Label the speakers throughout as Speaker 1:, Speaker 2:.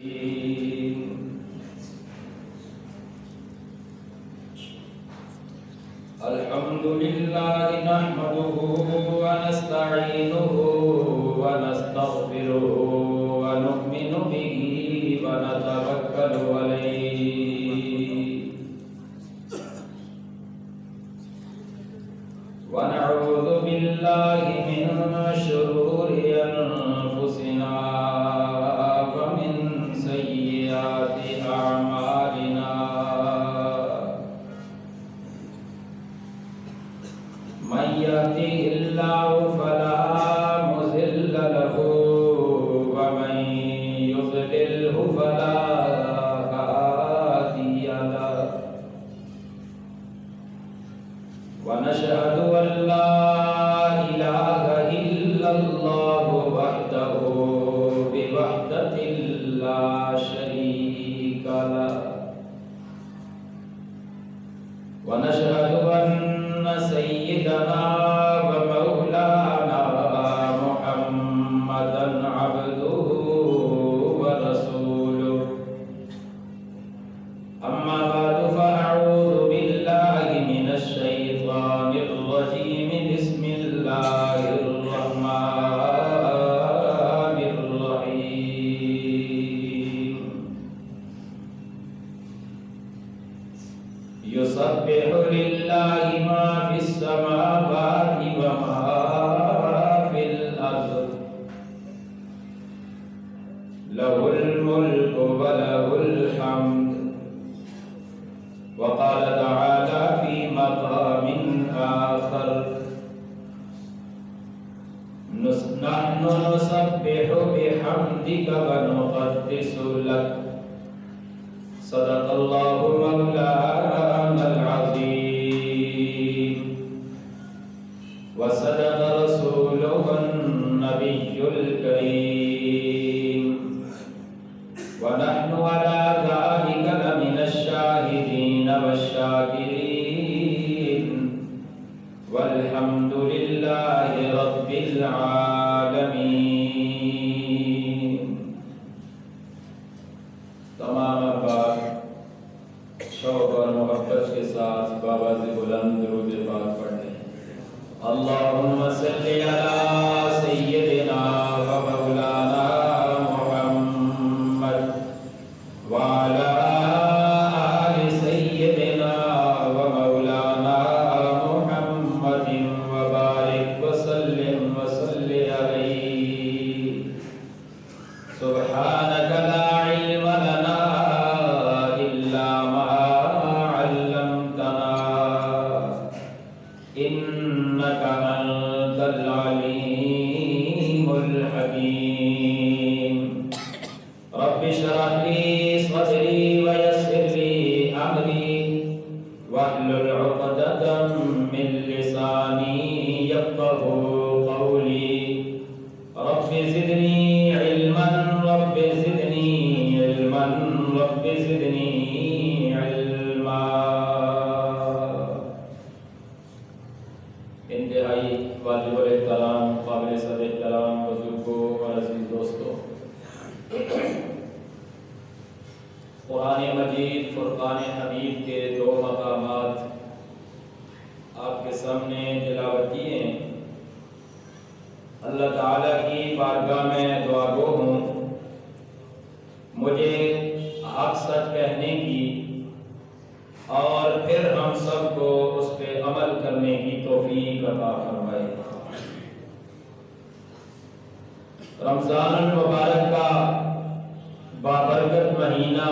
Speaker 1: الحمد لله نحمده ونستعينه ونستغفره ونؤمن به ونتوكل عليه ونعوذ بالله من شرور أنفسنا ومن سيئات أعمالنا من يهده الله فلا مضل له ومن يضلله فلا هادي له ونشهد أن لا إله إلا الله وحده بوحدة لا شريك له ونشهد أن سيدنا ومولانا محمدا عبده ورسوله أما بعد فأعوذ بالله من الشيطان الرجيم بسم الله الرحمن الرحيم يسبح لله ما في السماوات وما في الأرض له الملك وله الحمد وقال تعالى في مقام آخر نحن نسبح بحمدك ونقدس لك صدق الله مولانا العظيم وصدق رسوله النبي الكريم ونحن على ذلك لمن الشاهدين والشاكرين والحمد لله رب العالمين. تمام بات شوق اور محبت کے ساتھ بابا سے بلند درود پاک پڑھیں. اللهم صل على سيدنا ومولانا محمد وعلى آل سيدنا ومولانا محمد وبارك وسلم وصل عليه. سبحانك لا علم لنا إلا ما علمتنا إنك أنت العليم الحكيم. رب اشرح لي صدري ويسر لي أمري واحلل عقدة من لساني يفقهوا قولي. رب زدني علما رب زدني علما رب زدني علما. انتہائی واجب الاحترام قابل صد احترام بزرگوں اور عزیز دوستوں، قرآن مجید فرقان حمید کے دو مقامات آپ کے سامنے تلاوت کیے ہیں. اللہ تعالیٰ کی بارگاہ میں دعا گو ہوں مجھے حق سچ کہنے کی اور پھر ہم سب کو اس پہ عمل کرنے کی توفیق عطا فرمائے. رمضان المبارک کا بابرکت مہینہ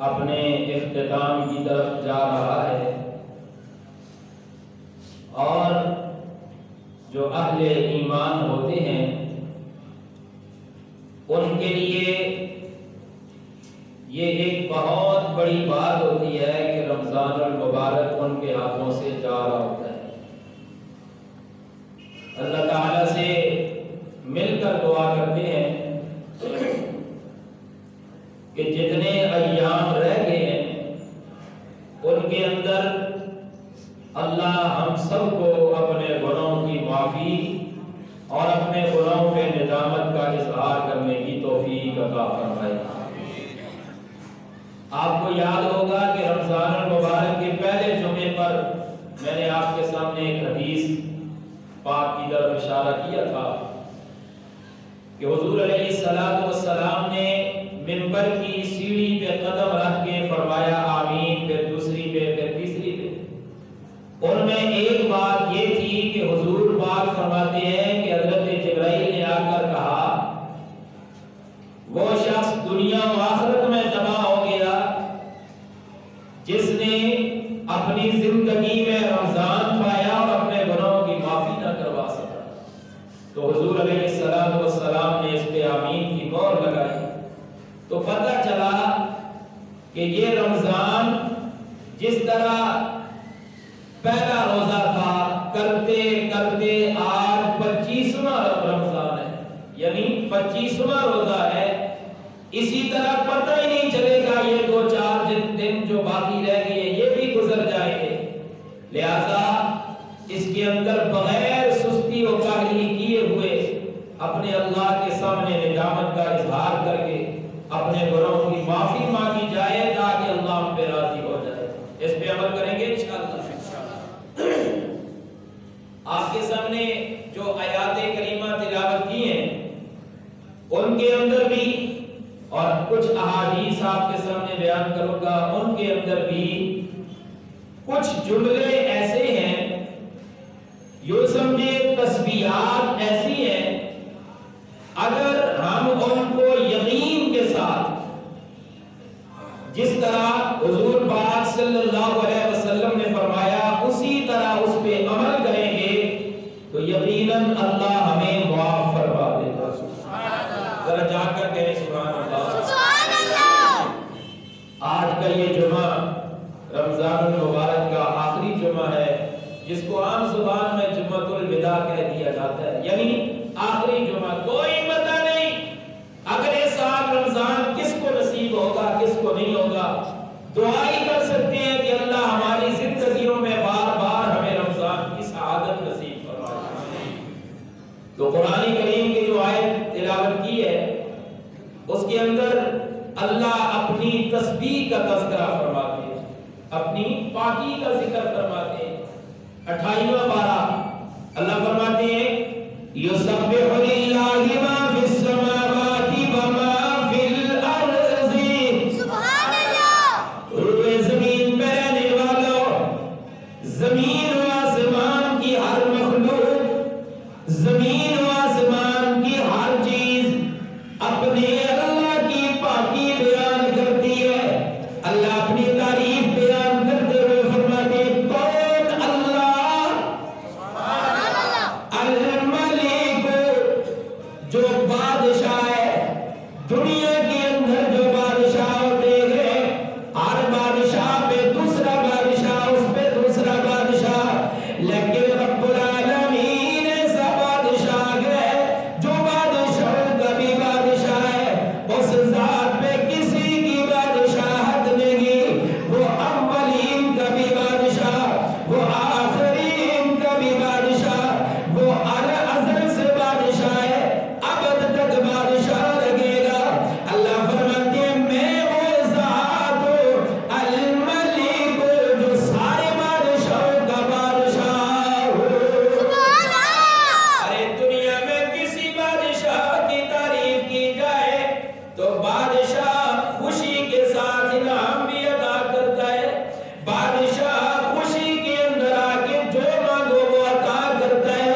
Speaker 1: اپنے اختتام کی طرف جا رہا ہے اور جو اہل ایمان ہوتے ہیں ان کے لیے یہ ایک بہت بڑی بات ہوتی ہے کہ رمضان المبارک ان کے ہاتھوں سے جا رہا ہوتا ہے. اللہ تعالیٰ سے مل کر دعا کرتے ہیں کہ جتنے ایام رہ گئے ہیں ان کے اندر اللہ ہم سب کو اپنے گناہوں کی معافی اور اپنے گناہوں پہ ندامت کا اظہار کرنے کی توفیق عطا فرمائے۔ آپ کو یاد ہوگا کہ رمضان المبارک کے پہلے جمعے پر میں نے آپ کے سامنے ایک حدیث پاک کی طرف اشارہ کیا تھا کہ حضور علیہ السلام نے منبر کی سیڑھی پہ قدم رکھ کے فرمایا آمین، پھر دوسری پہ، پھر تیسری پہ۔ ان میں ایک بات یہ تھی کہ حضور پاک فرماتے ہیں کہ حضرت جبرائیل نے آ کر کہا وہ شخص دنیا و آخرت میں تباہ ہو گیا جس نے اپنی زندگی میں رمضان پایا اور اپنے گناہوں کی معافی نہ کروا سکا۔ تو حضور علیہ السلام نے اس پہ آمین کی مہر لگائی، تو پتہ چلا کہ یہ رمضان جس طرح پہلا روزہ تھا کرتے کرتے آج 25واں رمضان ہے، یعنی 25واں روزہ ہے، اسی طرح پتہ ہی نہیں چلے گا یہ 2-4 دن جو باقی رہ گئے یہ بھی گزر جائیں گے۔ لہذا اس کے اندر بغیر سستی و کاہلی کیے ہوئے اپنے اللہ کے سامنے ندامت کا اظہار کر کے اپنے گناہوں کی معافی مانگی جائے تاکہ اللہ ہم پہ راضی ہو جائے۔ اس پہ عمل کریں گے انشاءاللہ۔ آپ کے سامنے جو آیات کریمہ تلاوت کی ہیں ان کے اندر بھی اور کچھ احادیث آپ کے سامنے بیان کروں گا، ان کے اندر بھی کچھ جملے ایسے ہیں یوں سمجھے تسبیحات ایسی ہیں اگر ہم ان کو یقین کے ساتھ جس طرح حضور پاک صلی اللہ علیہ وسلم نے فرمایا اسی طرح اس پہ عمل کریں گے تو یقیناً اللہ ہمیں معاف فرما دے گا۔ ذرا جا کر کہیں سبحان اللہ۔ آج کا یہ جمعہ رمضان المبارک کا آخری جمعہ ہے جس کو عام زبان میں جمعۃ الوداع کہہ دیا جاتا ہے، یعنی آخری جمعہ۔ کوئی پتہ نہیں اگلے سال رمضان کس کو نصیب ہوگا کس کو نہیں ہوگا، دعا ہی کر سکتے ہیں کہ اللہ ہماری زندگیوں میں بار بار ہمیں رمضان کی سعادت نصیب فرمائے۔ تو قرآن کریم کی جو آیت تلاوت کی ہے اس کے اندر اللہ اپنی تسبیح کا تذکرہ فرماتے ہیں، اپنی پاکی کا ذکر فرماتے ہیں۔ 28واں پارہ اللہ فرماتے ہیں یسبح للہ ما فی السماوات و ما فی الارض، سبحان اللہ۔ روئے زمین پہ رہنے والوں، زمین و آسمان کی ہر مخلوق، زمین و آسمان کی ہر چیز اپنے اللہ کی پاکی بیان کرتی ہے۔ اللہ اپنی تعریف بیان کرتے ہوئے فرماتے ہیں کون اللہ، الملک، جو بادشاہ ہے۔ دنیا کے اندر جو بادشاہ ہوتے ہیں ہر بادشاہ پہ دوسرا بادشاہ، اس پہ دوسرا بادشاہ، لیکن رب العالمین ایسا بادشاہ ہے جو بادشاہ کا بھی بادشاہ ہے، اس ذات پہ کسی کی بادشاہت نہیں، وہ اولین کا بھی بادشاہ، وہ آخرین کا بھی بادشاہ، وہ ازل سے بادشاہ ہے، ابد تک بادشاہ رہے گا۔ اللہ فرماتے ہیں میں وہ ذات ہوں الملک جو سارے بادشاہوں کا بادشاہ ہوں۔ ارے دنیا میں کسی بادشاہ کی تعریف کی جائے تو بادشاہ خوشی کے ساتھ انعام بھی عطا کرتا ہے، بادشاہ خوشی کے اندر آ کے جو مانگو وہ عطا کرتا ہے۔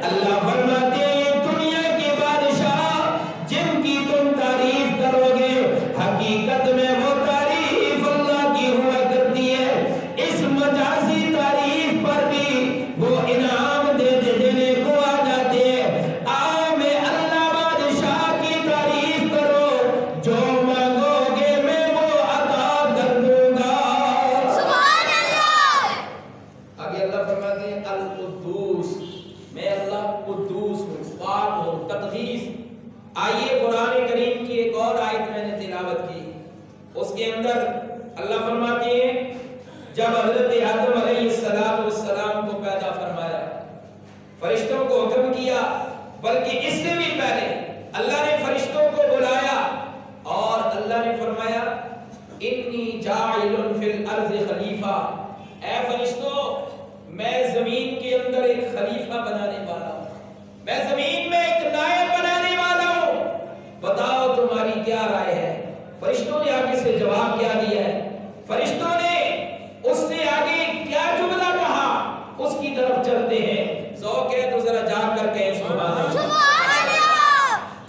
Speaker 1: اللہ فرماتے ہیں یہ دنیا کے بادشاہ جن کی تم تعریف کرو گے حقیقت میں وہ تعریف اللہ کی ہوا کرتی ہے، اس مجازی تعریف پر بھی وہ انعام دینے کو آ جاتے ہیں۔ آؤ میں اللہ بادشاہ کی تعریف کرو، جو مانگو گے میں وہ عطا کر دوں گا۔ سبحان اللہ۔ آگے اللہ فرماتے ہیں القدوس، میں اللہ قدوس ہوں، پاک ہوں، تقدیس۔ آئیے قرآن کریم کی ایک اور آیت میں نے تلاوت کی، اس کے اندر اللہ فرماتے ہیں جب حضرت آدم علیہ السلام کو پیدا فرمایا، فرشتوں کو حکم کیا بلکہ اس سے بھی پہلے اللہ نے فرشتوں کو بلایا اور اللہ نے فرمایا انی جاعل فی الارض خلیفہ، اے فرشتوں میں زمین کے اندر ایک خلیفہ بنانے والا ہوں، میں زمین میں ایک نائب بنانے والا ہوں، بتاؤ تمہاری کیا رائے ہے؟ فرشتوں نے آگے سے جواب کیا دیا ہے؟ فرشتوں نے اس سے آگے کیا جملہ کہا اس کی طرف چلتے ہیں، ذوق ہے تو ذرا جا کر کہیں سبحان اللہ۔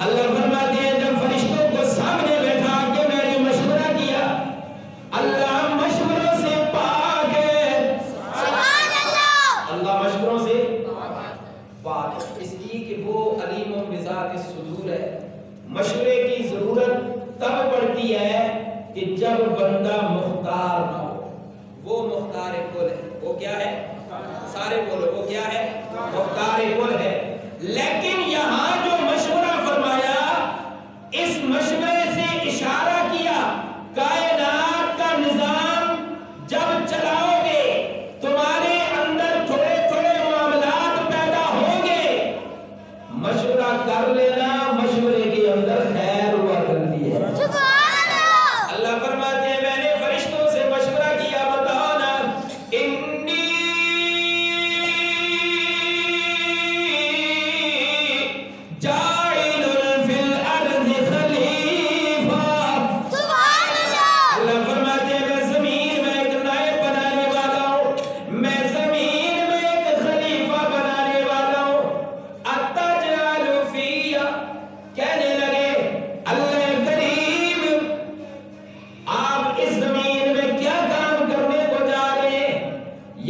Speaker 1: اللہ فرماتے ہیں جب فرشتوں کو سامنے بیٹھا کے میں نے مشورہ کیا، اللہ مشوروں سے پاک ہے، سبحان اللہ، اللہ مشوروں سے پاک ہے، اس لیے کہ وہ علیم بذات الصدور ہے۔ مشورے کی ضرورت تب پڑتی ہے کہ جب بندہ مختار نہ ہو، وہ مختار کل ہے، وہ کیا ہے؟ سارے بولو وہ کیا ہے؟ مختار کل ہے۔ لیکن یہاں جو مشورہ فرمایا، اس مشورے سے اشارہ کیا کائنات کا نظام جب چلاؤ گے تمہارے اندر تھوڑے تھوڑے معاملات پیدا ہوں گے، مشورہ کر لینا، مشورے کے اندر خیر ہوا کرتی ہے۔ اللہ فرماتے ہیں میں نے فرشتوں سے مشورہ کیا، بتاؤ نا انی جاعل فی الارض خلیفہ، سبحان اللہ، اللہ فرماتے ہیں میں زمین میں ایک نائب بنانے والا ہوں، میں زمین میں ایک خلیفہ بنانے والا ہوں، اتجعل فیہا، کہنے لگے اللہ کریم آپ اس زمین میں کیا کام کرنے کو جا رہے ہیں؟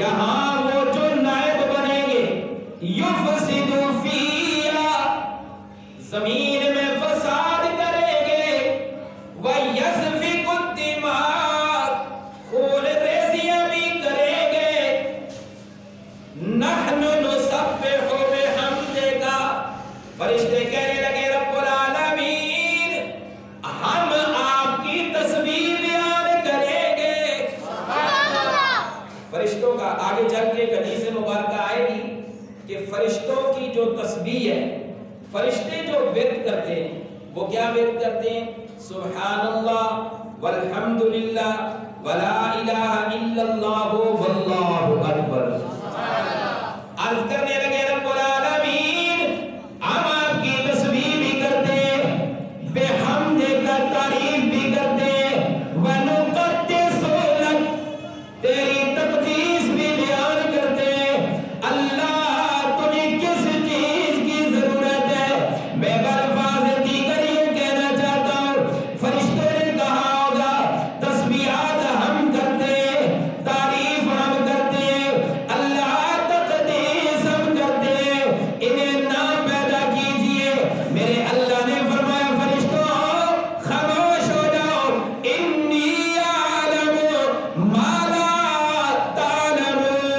Speaker 1: یہاں وہ جو نائب بنیں گے یفسد فیہا، زمین میں فساد کریں گے، وَيَسْفِكُ الدِّمَاء، خون ریزیاں بھی کریں گے، نَحْنُ نُسَبِّحُ بِحَمْدِكَ، فرشتے کہنے لگے رب العالمین ہم آپ کی تسبیح بیان کریں گے۔ فرشتوں کا آگے چل کے ایک حدیث مبارکہ آئے گی کہ فرشتوں کی جو تسبیح ہے، فرشتے جو ورد کرتے ہیں وہ کیا ورد کرتے ہیں؟ سبحان اللہ والحمدللہ ولا الہ الا اللہ واللہ اکبر۔ عرض کرنے لگے رب العالمین ہم آپ کی تسبیح بھی کرتے ہیں، بحمد کا تعریف بھی کرتے ہیں، ونقدس لک، تیری تقدیس بھی بیان کرتے ہیں۔ اللہ تجھے کس چیز کی ضرورت ہے؟ میں بالفاظ دیگر یہ کہنا چاہتا ہوں، فرشتوں نے کہا ہوگا تسبیحات ہم کرتے ہیں، تعریف ہم کرتے ہیں، اللہ تقدیس ہم کرتے ہیں، انہیں نام پیدا کیجئے۔ میرے اللہ نے فرمایا فرشتوں خاموش ہو جاؤ، انی اعلم ما لا تعلمون،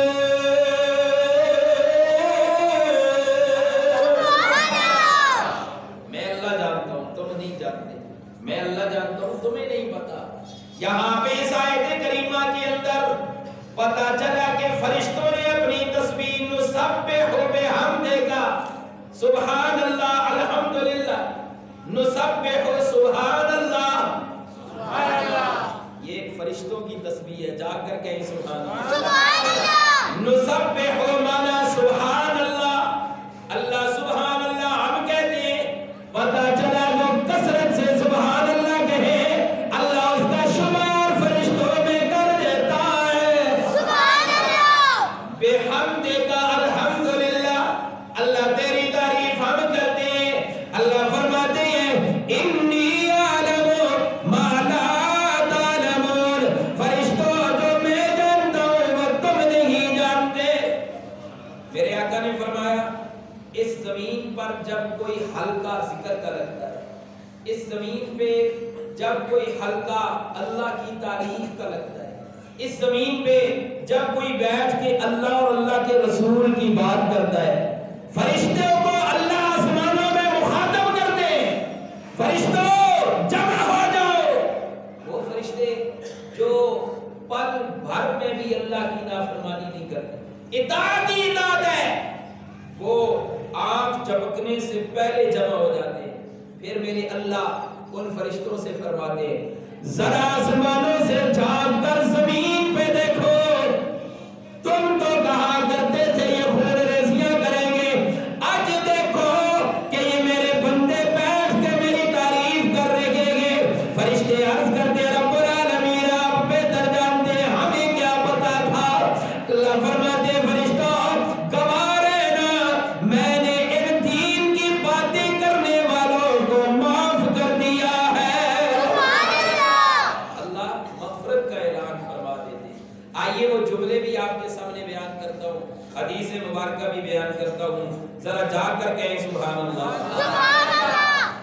Speaker 1: میں اللہ جانتا ہوں تم نہیں جانتے، میں اللہ جانتا ہوں تمہیں نہیں پتا۔ یہاں پہ اس آیت کریمہ کے اندر پتا چلا کہ فرشتوں نے اپنی تسبیح نسبح بحمدک، سبحان اللہ الحمدللہ، نسبح سبحان اللہ، سبحان اللہ، یہ فرشتوں کی تسبیح ہے، جا کر کہیں سبحان اللہ، سبحان اللہ، نسبح مانا سبحان اللہ، اللہ سبحان اللہ ہم کہتے ہیں، پتا چلا جو کثرت سے سبحان اللہ کہے اللہ اس کا شمار فرشتوں میں کر دیتا ہے، سبحان اللہ، بحمدک الحمدللہ، اللہ تیری تعریف ہم کرتے ہیں۔ اللہ فرماتے ہیں انی اعلم ما لا تعلمون، فرشتوں جو میں جانتا ہوں وہ تم نہیں جانتے۔ میرے آقا نے فرمایا اس زمین پر جب کوئی حلقہ ذکر کا لگتا ہے، اس زمین پہ جب کوئی حلقہ اللہ کی تعریف کا لگتا ہے، اس زمین پہ جب کوئی بیٹھ کے اللہ اور اللہ کے رسول کی بات کرتا ہے، فرشتوں کو اللہ آسمانوں میں مخاطب کرتے ہیں، فرشتوں جمع ہو جاؤ۔ وہ فرشتے جو پل بھر میں بھی اللہ کی نافرمانی نہیں کرتے، اطاعت ہی اطاعت ہے، وہ آنکھ جھپکنے سے پہلے جمع ہو جاتے ہیں. پھر میرے اللہ ان فرشتوں سے فرماتے ہیں ذرا آسمانوں سے جھانک کر زمین پہ دیکھو, تم تو کہا کرتے تھے یہ خون ریزیاں کریں گے, آج دیکھو کہ یہ میرے بندے بیٹھ کے میری تعریف کر رہے گے. فرشتے عرض کرتے رب العالمین آپ بہتر جانتے ہیں, ہمیں کیا پتا تھا. اللہ فرماتے فرشتوں گوارے نا, میں نے ان دین کی باتیں کرنے والوں کو معاف کر دیا ہے. اللہ مغفرت کا اعلان فرما دیتے. آئیے وہ جملے بھی آپ کے سامنے بیان کرتا ہوں, حدیث مبارکہ بھی بیان کرتا ہوں, ذرا جا کر کہیں سبحان اللہ.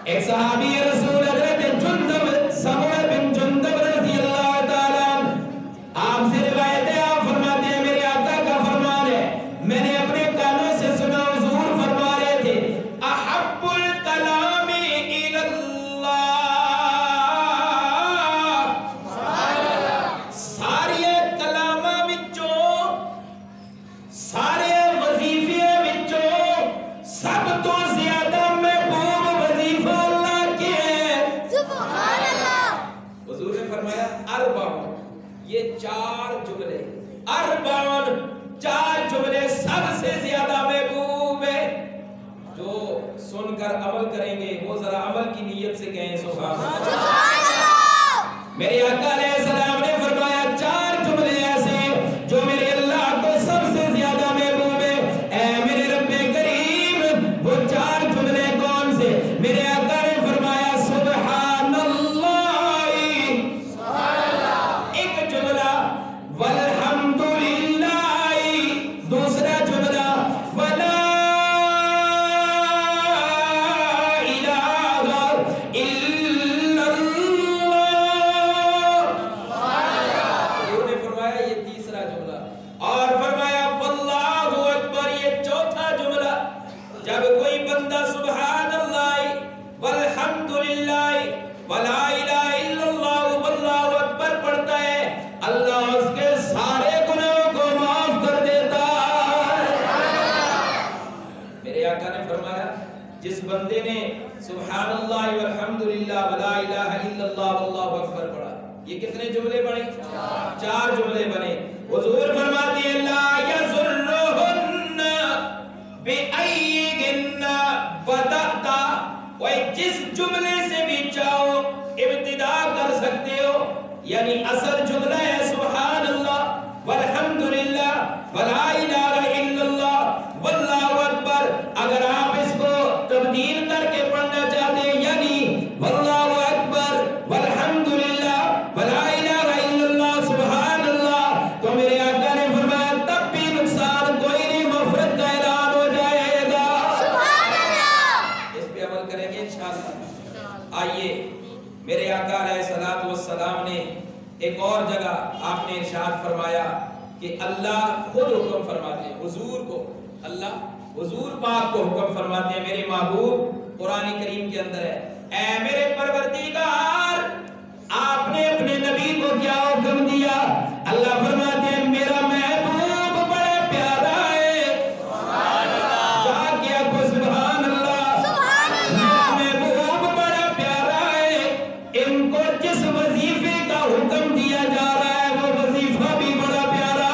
Speaker 1: ایک صحابی رسول حضرت جندب سمع بن جندب رضی اللہ تعالیٰ آپ سے روایت ہے, آپ فرماتے ہیں میرے آقا کا فرمان ہے, میں نے اپنے کانوں سے سنا حضور فرما رہے تھے احب الکلام الی اللہ, سارے کلاماں وچوں سارے وظیفے وچوں سب تو زیادہ محبوب وظیفہ اللہ کے ہے. سبحان اللہ. حضور نے فرمایا اربعون, یہ 4 جملے, اربعون 4 جملے سب سے زیادہ محبوب ہے. جو سن کر عمل کریں گے وہ ذرا عمل کی نیت سے کہیں سبحان اللہ. میرے آقا علیہ السلام نے فرمایا 4 جملے ایسے جو میرے اللہ کو سب سے زیادہ محبوب ہے. اے میرے رب کریم وہ 4 جملے کون سے؟ میرے آقا نے فرمایا سبحان اللہ ایک جملہ, والحمدللہ دوسرا جملہ, ولا الہ الا اللہ. حضور نے فرمایا یہ تیسرا جملہ, اور فرمایا واللہ اکبر یہ چوتھا جملہ. جب کوئی بندہ سبحان اللہ والحمدللہ ولا الہ الا اللہ واللہ اکبر پڑھتا ہے, اللہ اس کے سارے گناہوں کو معاف کر دیتا ہے. میرے آقا نے فرمایا جس بندے نے سبحان اللہ والحمدللہ ولا الہ الا اللہ واللہ اکبر پڑھا, یہ کتنے جملے بنے؟ 4 جملے بنے. حضور فرماتے ہیں لا یضرہن بأیہن بدأت, جس جملے سے بھی چاہو ابتدا کر سکتے ہو, یعنی اصل جملہ ہے سبحان اللہ والحمدللہ ولا الہ الا اللہ واللہ اکبر. اگر آپ اس کو تبدیل کر کے پڑھنا چاہتے ہیں یعنی واللہ اکبر والحمدللہ ولا الہ الا اللہ سبحان اللہ, تو میرے آقا نے فرمایا تب بھی نقصان کوئی نہیں, مغفرت کا اعلان ہو جائے گا. سبحان اللہ. اس پہ عمل کریں گے انشاءاللہ. آئیے میرے آقا علیہ السلام نے ایک اور جگہ آپ نے ارشاد فرمایا کہ اللہ خود حکم فرماتے ہیں حضور کو, اللہ حضور پاک کو حکم فرماتے ہیں, میرے محبوب قرآن کریم کے اندر ہے اے میرے پروردگار آپ نے اپنے نبی کو کیا حکم دیا. اللہ فرماتے ہیں میرا محبوب بڑا پیارا ہے. جا کے آپ کو سبحان اللہ. محبوب بڑا پیارا ہے, ان کو جس وظیفے کا حکم دیا جا رہا ہے وہ وظیفہ بھی بڑا پیارا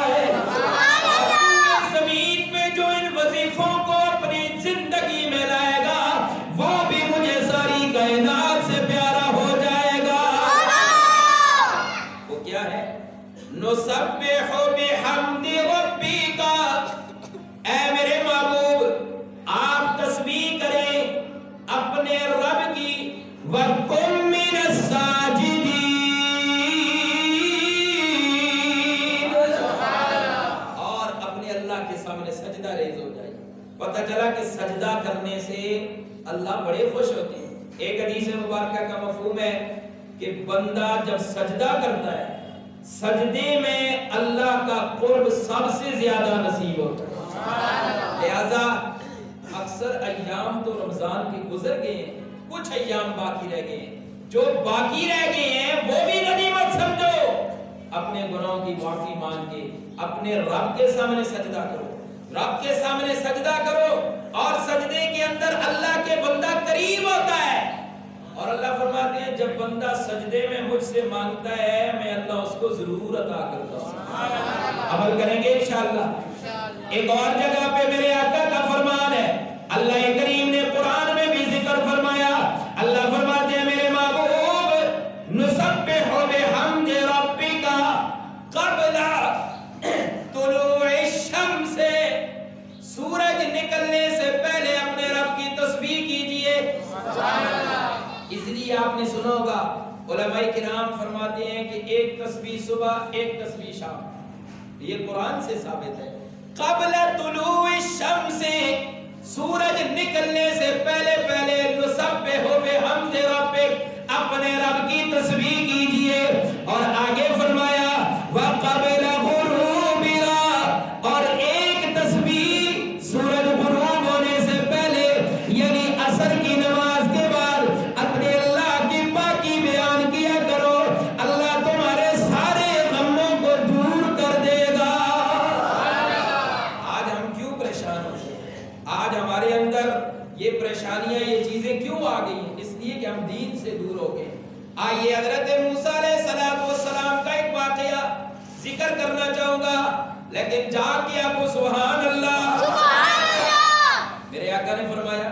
Speaker 1: ہے. زمین پہ جو ان وظیفوں کو اپنی زندگی میں لائے گا وہ بھی مجھے ساری کائنات سے پیارا ہو جائے گا. وہ کیا ہے؟ نسبح بحمد ربک. اے میرے محبوب آپ تسبیح کریں اپنے رب کی, وَقُمْ مِنَ السَّاجِدِينَ, اور اپنے اللہ کے سامنے سجدہ ریز ہو جائے. پتہ چلا کہ سجدہ کرنے سے اللہ بڑے خوش ہوتے ہیں. ایک حدیث مبارکہ کا مفہوم ہے کہ بندہ جب سجدہ کرتا ہے سجدے میں اللہ کا قرب سب سے زیادہ نصیب ہوتا ہے. لہذا اکثر ایام تو رمضان کے گزر گئے ہیں, کچھ ایام باقی رہ گئے ہیں, جو باقی رہ گئے ہیں وہ بھی غنیمت سمجھو. اپنے گناہوں کی معافی مانگ کے اپنے رب کے سامنے سجدہ کرو. رب کے سامنے سجدہ کرو اور سجدے کے اندر اللہ کے بندہ قریب ہوتا ہے اور اللہ فرماتے ہیں جب بندہ سجدے میں مجھ سے مانگتا ہے میں اللہ اس کو ضرور عطا کرتا ہوں. عمل کریں گے انشاءاللہ. ایک اور جگہ پہ میرے آقا کا فرمان ہے, اللہ کریم نے قرآن میں بھی ذکر فرمایا. اللہ فرماتے ہیں میرے محبوب نسبح بحمد ربک قبل طلوع الشمس, سورج نکلنے سے پہلے اپنے رب کی تسبیح کیجئے. اس لیے آپ نے سنا ہوگا علماء کرام فرماتے ہیں کہ ایک تسبیح صبح ایک تسبیح شام, یہ قرآن سے ثابت ہے. قبل طلوع الشمس, سورج نکلنے سے پہلے پہلے نسبح بحمد ربک, اپنے رب کی تسبیح کیجئے. اور آگے فرمایا وقبل غروبها, اور ایک تسبیح سورج غروب ہونے سے پہلے یعنی عصر کی نماز کے بعد اپنے اللہ کی پاکی بیان کیا کرو, اللہ تمہارے سارے غموں کو دور کر دے گا. آج ہم کیوں پریشان ہوتے ہیں؟ آج ہمارے اندر یہ پریشانیاں یہ چیزیں کیوں آ گئی ہیں؟ اس لیے کہ ہم دین سے دور ہو گئے. آئیے حضرت موسیٰ علیہ السلام کا ایک واقعہ ذکر کرنا چاہوں گا, لیکن جا کے آپ کو سبحان اللہ سبحان اللہ. میرے آقا نے فرمایا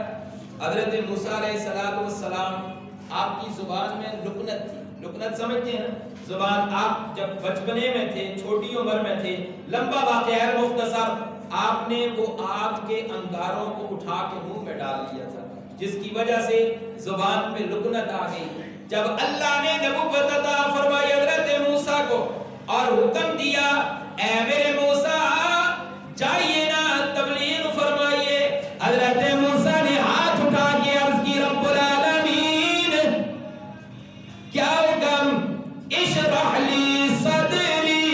Speaker 1: حضرت موسیٰ علیہ السلام آپ کی زبان میں لکنت تھی. لکنت سمجھتے ہیں نا, زبان آپ جب بچپنے میں تھے, چھوٹی عمر میں تھے, لمبا واقعہ ہے مختصر, آپ نے وہ آگ کے انگاروں کو اٹھا کے منہ میں ڈال دیا تھا جس کی وجہ سے زبان پہ لکنت آ گئی. جب اللہ نے نبوت عطا فرمائی حضرت موسیٰ کو اور حکم دیا اے میرے موسیٰ جائیے نا تبلیغ فرمائیے, حضرت موسیٰ نے ہاتھ اٹھا کے عرض کی رب العالمین کیا حکم, اشرح لی صدری,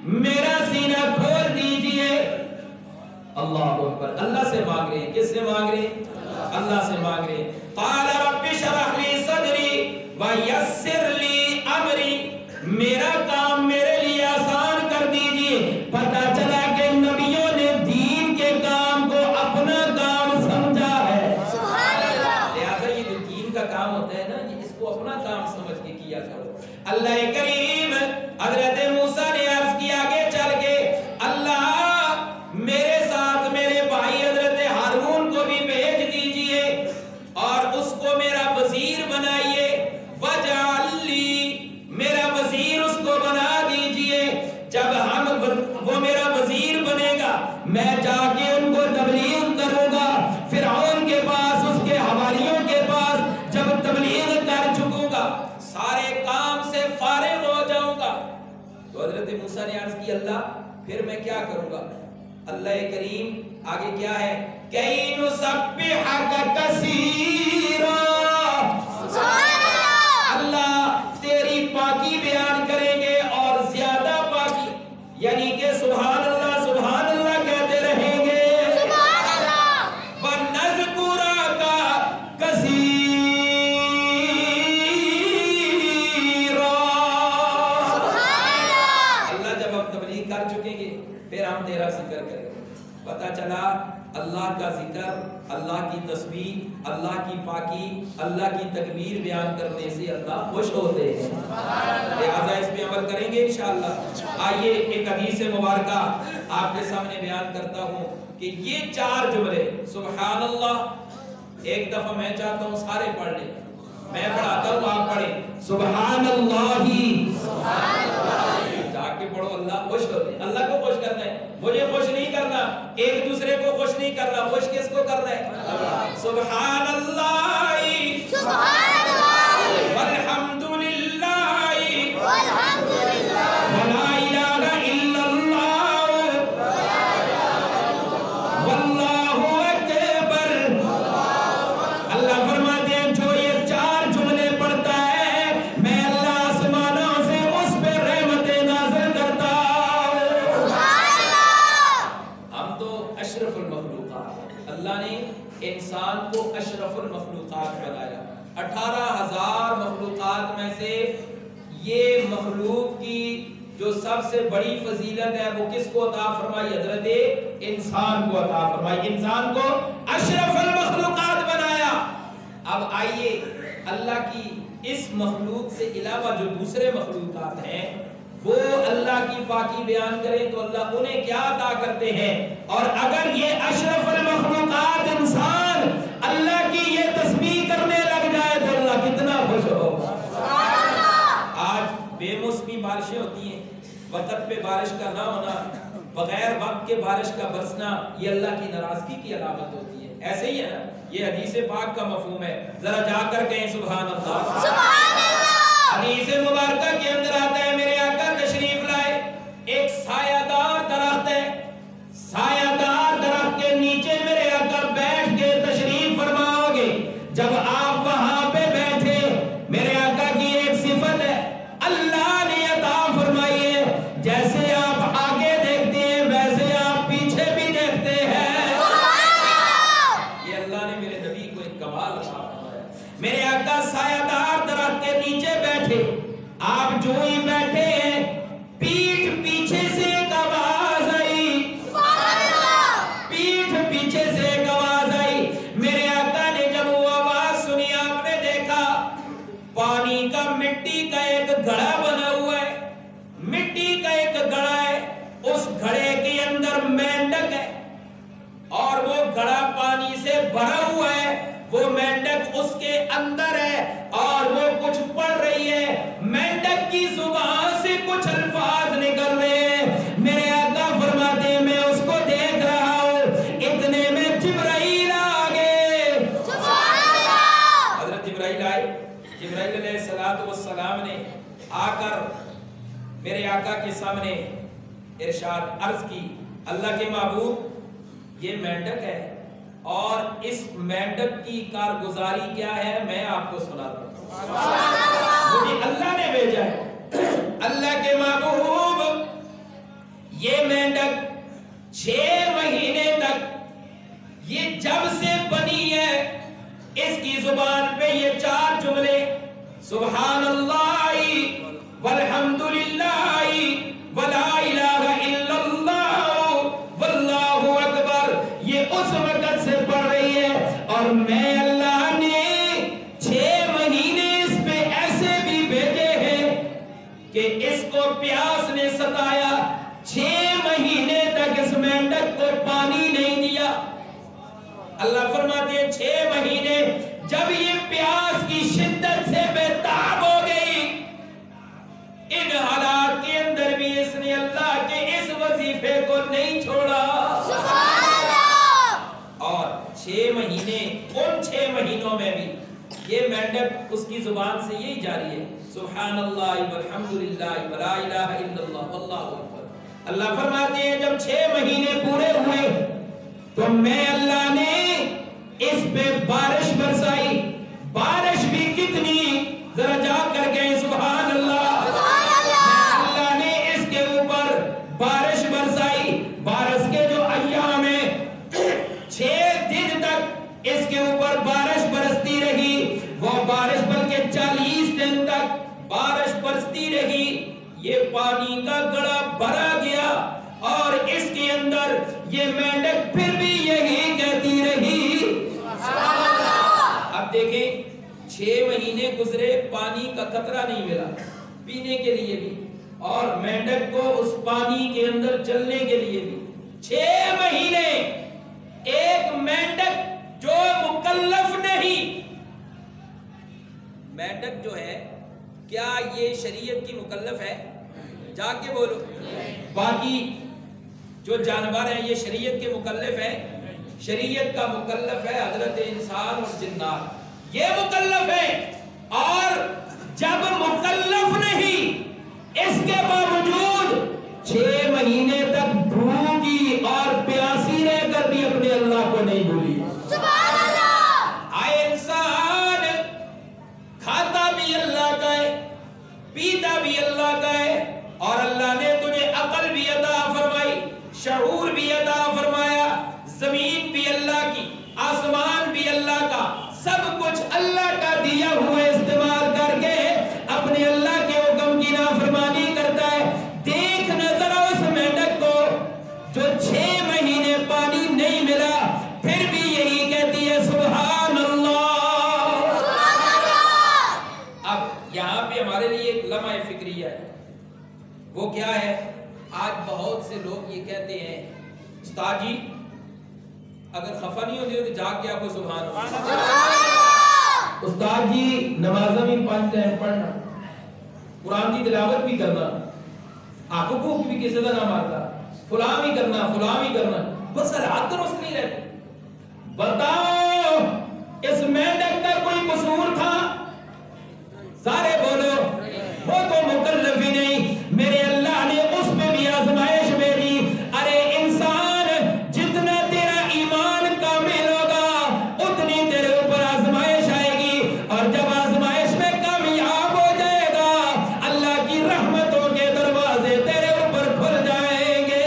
Speaker 1: میرا سینہ کھول دیجئے. اللہ اکبر, اللہ سے مانگ رہے ہیں. کس سے مانگ رہے ہیں؟ اللہ سے مانگ رہے ہیں. قال رب اشرح لی صدری ویسر لی امری, میرا کام میرے لیے آسان کر دیجئے. پتہ چلا کہ نبیوں نے دین کے کام کو اپنا کام سمجھا ہے. سبحان اللہ. لہذا یہ جو دین کا کام ہوتا ہے نا, اس کو اپنا کام سمجھ کے کیا کرو. اللہ کریم حضرت موسیٰ نے عرض کیا آگے چل کے اللہ میرے ساتھ میرے بھائی حضرت ہارون کو بھی بھیج دیجئے اور اس کو میرا وزیر بنائیے. وجعل لی, میرا وزیر اس کو بنا دیجئے. جب وہ میرا وزیر بنے گا میں جا کے ان کو تبلیغ کروں گا. فرعون کے پاس, اس کے حواریوں کے پاس جب تبلیغ کر چکوں گا, سارے کام سے فارغ ہو جاؤں گا. تو حضرت موسیٰ نے عرض کی اللہ پھر میں کیا کروں گا؟ اللہ کریم آگے کیا ہے, کَيْ نُسَبِّحَكَ كَثِيرًا, اللہ تیری پاکی بیان کریں گے اور زیادہ پاکی, یعنی کہ سبحان اللہ کہتے رہیں گے. سبحان اللہ. وَنَذْكُرَكَ كَثِيرًا, سبحان اللہ. اللہ جب ہم تبلیغ کر چکیں گے پھر ہم تیرا ذکر کریں گے. پتہ چلا اللہ کا ذکر, اللہ کی تسبیح, اللہ کی پاکی, اللہ کی تکبیر بیان کرنے سے اللہ خوش ہوتے ہیں. لہذا اس پہ عمل کریں گے انشاءاللہ. آئیے ایک حدیث مبارکہ آپ کے سامنے بیان کرتا ہوں کہ یہ 4 جملے سبحان اللہ, ایک دفعہ میں چاہتا ہوں سارے پڑھ لیں, میں پڑھاتا ہوں آپ پڑھیں. سبحان اللہ, جا کے پڑھو, اللہ خوش ہوتے ہیں. اللہ کو خوش کرنا ہے, مجھے خوش نہیں کرنا, ایک دوسرے کو خوش نہیں کرنا. خوش کس کو کرنا ہے؟ سبحان اللہ, سبحان اللہ, والحمد للہ, والحمد للہ, ولا الہ الا اللہ, واللہ اکبر. اللہ فرماتے ہیں جو یہ 4 جملے پڑھتا ہے میں اللہ آسمانوں سے اس پہ رحمتیں نازل کرتا ہوں. ہم تو اشرف المخلوقات, اللہ نے انسان کو اشرف المخلوقات بنایا. 18,000 مخلوقات میں سے یہ مخلوق کی جو سب سے بڑی فضیلت ہے وہ کس کو عطا فرمائی؟ حضرت انسان کو عطا فرمائی، انسان کو اشرف المخلوقات بنایا۔ اب آئیے اللہ کی اس مخلوق سے علاوہ جو دوسرے مخلوقات ہیں وہ اللہ کی پاکی بیان کریں تو اللہ انہیں کیا عطا کرتے ہیں، اور اگر یہ اشرف المخلوقات انسان اللہ کی یہ تسبیح کرنے لگ جائے تو اللہ کتنا خوش ہوگا۔ آج بے موسمی بارشیں ہوتی ہیں، وقت پہ بارش کا نہ ہونا، بغیر وقت کے بارش کا برسنا، یہ اللہ کی ناراضگی کی علامت ہوتی ہے۔ ایسے ہی ہے نا، یہ حدیث پاک کا مفہوم ہے، ذرا جا کر کہیں سبحان اللہ۔ سبحان اللہ۔ حدیث مبارکہ کے اندر آتا ہے میرے آقا تشریف لائے، ایک سایہ دار درخت ہے، سایہ دار درخت کے نیچے میرے آقا بیٹھ کے تشریف فرماؤ گے۔ جب آپ وہاں پہ بیٹھے، میرے آقا کی ایک صفت ہے اللہ نے عطا فرمائی ہے، جیسے آپ آگے دیکھتے ہیں ویسے آپ پیچھے بھی دیکھتے ہیں۔ یہ اللہ نے میرے نبی کو ایک کمال عطا فرمایا۔ میرے آقا سایہ دار درخت کے نیچے بیٹھے، آپ جو ہی بیٹھے ہیں پیٹھ پیچھے سے ایک آواز آئی، پیٹھ پیچھے سے ایک آواز آئی۔ میرے آقا نے جب وہ آواز سنی، آپ نے دیکھا پانی کا مٹی کا ایک گھڑا بنا ہوا ہے، مٹی کا ایک گھڑا ہے، اس گھڑے کے اندر مینڈک ہے اور وہ گھڑا پانی سے بھرا ہوا ہے، وہ مینڈک اس کے اندر ہے اور وہ کچھ پڑھ رہی ہے، مینڈک کی زبان سے کچھ الفاظ نکل رہے ہیں۔ میرے آقا فرماتے ہیں میں اس کو دیکھ رہا ہوں، اتنے میں جبرائیل آگے، حضرت جبرائیل آئے۔ جبرائیل علیہ السلام نے آ کر میرے آقا کے سامنے ارشاد عرض کی، اللہ کے معبود یہ مینڈک ہے اور اس مینڈک کی کارگزاری کیا ہے میں آپ کو سناتا ہوں، مجھے اللہ نے بھیجا ہے۔ اللہ کے محبوب یہ مینڈک 6 مہینے تک یہ جب سے بنی ہے، اس کی زبان پہ یہ 4 جملے سبحان اللہ والحمدللہ ولا الہ الا اللہ واللہ اکبر، یہ اس وقت سے پڑھ رہی ہے، اور میں اللہ نے 6 مہینے اس پہ ایسے بھی بھیجے ہیں کہ اس کو پیاس نے ستایا، 6 مہینے تک اس مینڈک کو پانی نہیں دیا۔ اللہ فرماتے ہیں 6 مہینے جب یہ پیاس کی شدت سے بےتاب ہو گئی، ان حالات کے اندر بھی اس نے اللہ کے اس وظیفے کو نہیں چھوڑا۔ اور 6 مہینے، ان 6 مہینوں میں بھی یہ مینڈک اس کی زبان سے یہی جاری ہے سبحان اللہ والحمدللہ ولا الہ الا اللہ واللہ اکبر۔ اللہ فرماتے ہیں جب 6 مہینے پورے ہوئے تو میں اللہ نے اس پہ بارش برسائی، بارش بھی کتنی، ذرا جا کر گئے سبحان اللہ۔ اللہ نے اس کے اوپر بارش برسائی، بارش کے جو ایام ہیں 6 دن تک اس کے اوپر بارش برستی رہی، وہ بارش بلکہ 40 دن تک بارش برستی رہی، یہ پانی کا گڑھا بھرا گیا اور اس کے اندر یہ مینڈک پھر بھی یہی کہتی رہی۔ اب دیکھیں 6 مہینے گزرے، پانی کا قطرہ نہیں ملا پینے کے لیے بھی، اور مینڈک کو اس پانی کے اندر چلنے کے لیے بھی 6 مہینے۔ ایک مینڈک جو مکلف نہیں، مینڈک جو ہے کیا یہ شریعت کی مکلف ہے؟ جا کے بولو۔ باقی جو جانور ہیں یہ شریعت کے مکلف ہیں؟ شریعت کا مکلف ہے حضرت انسان اور جنات، یہ مکلف ہے۔ اور جب مکلف نہیں، اس کے باوجود 6 مہینے تک بھوکی اور پیاسی رہ کر بھی اپنے اللہ کو نہیں بھولی۔ سبحان اللہ۔ آئے انسان کھاتا بھی اللہ کا ہے، پیتا بھی اللہ کا ہے، اور اللہ نے تجھے عقل بھی عطا فرمائی، شعور بھی عطا فرمایا، زمین بھی اللہ کی، آسمان بھی اللہ کا، سب کچھ اللہ کا دیا ہوا استعمال کر کے اپنے اللہ کے حکم کی نافرمانی کرتا ہے۔ یہاں پہ ہمارے لیے ایک لمحہ فکریہ ہے. وہ کیا ہے؟ آج بہت سے لوگ یہ کہتے ہیں استاد جی اگر خفا نہیں ہوتی تو جاگ کے آپ کو سبحان اللہ. استاد جی نمازیں بھی 5 ٹائم پڑھنا، قرآن کی تلاوت بھی کرنا، حقوق بھی کسی کا نہ مارتا، فلاں بھی کرنا فلاں بھی کرنا، بس رات درست نہیں رہتے. بتاؤ اس مینڈک کا کوئی قصور تھا؟ سارے بولو. وہ تو مکلف ہی نہیں، میرے اللہ نے اس میں بھی آزمائش بھیجی. ارے انسان جتنا تیرا ایمان کامل ہوگا اتنی تیرے اوپر آزمائش آئے گی، اور جب آزمائش میں کامیاب ہو جائے گا اللہ کی رحمتوں کے دروازے تیرے اوپر کھل جائیں گے.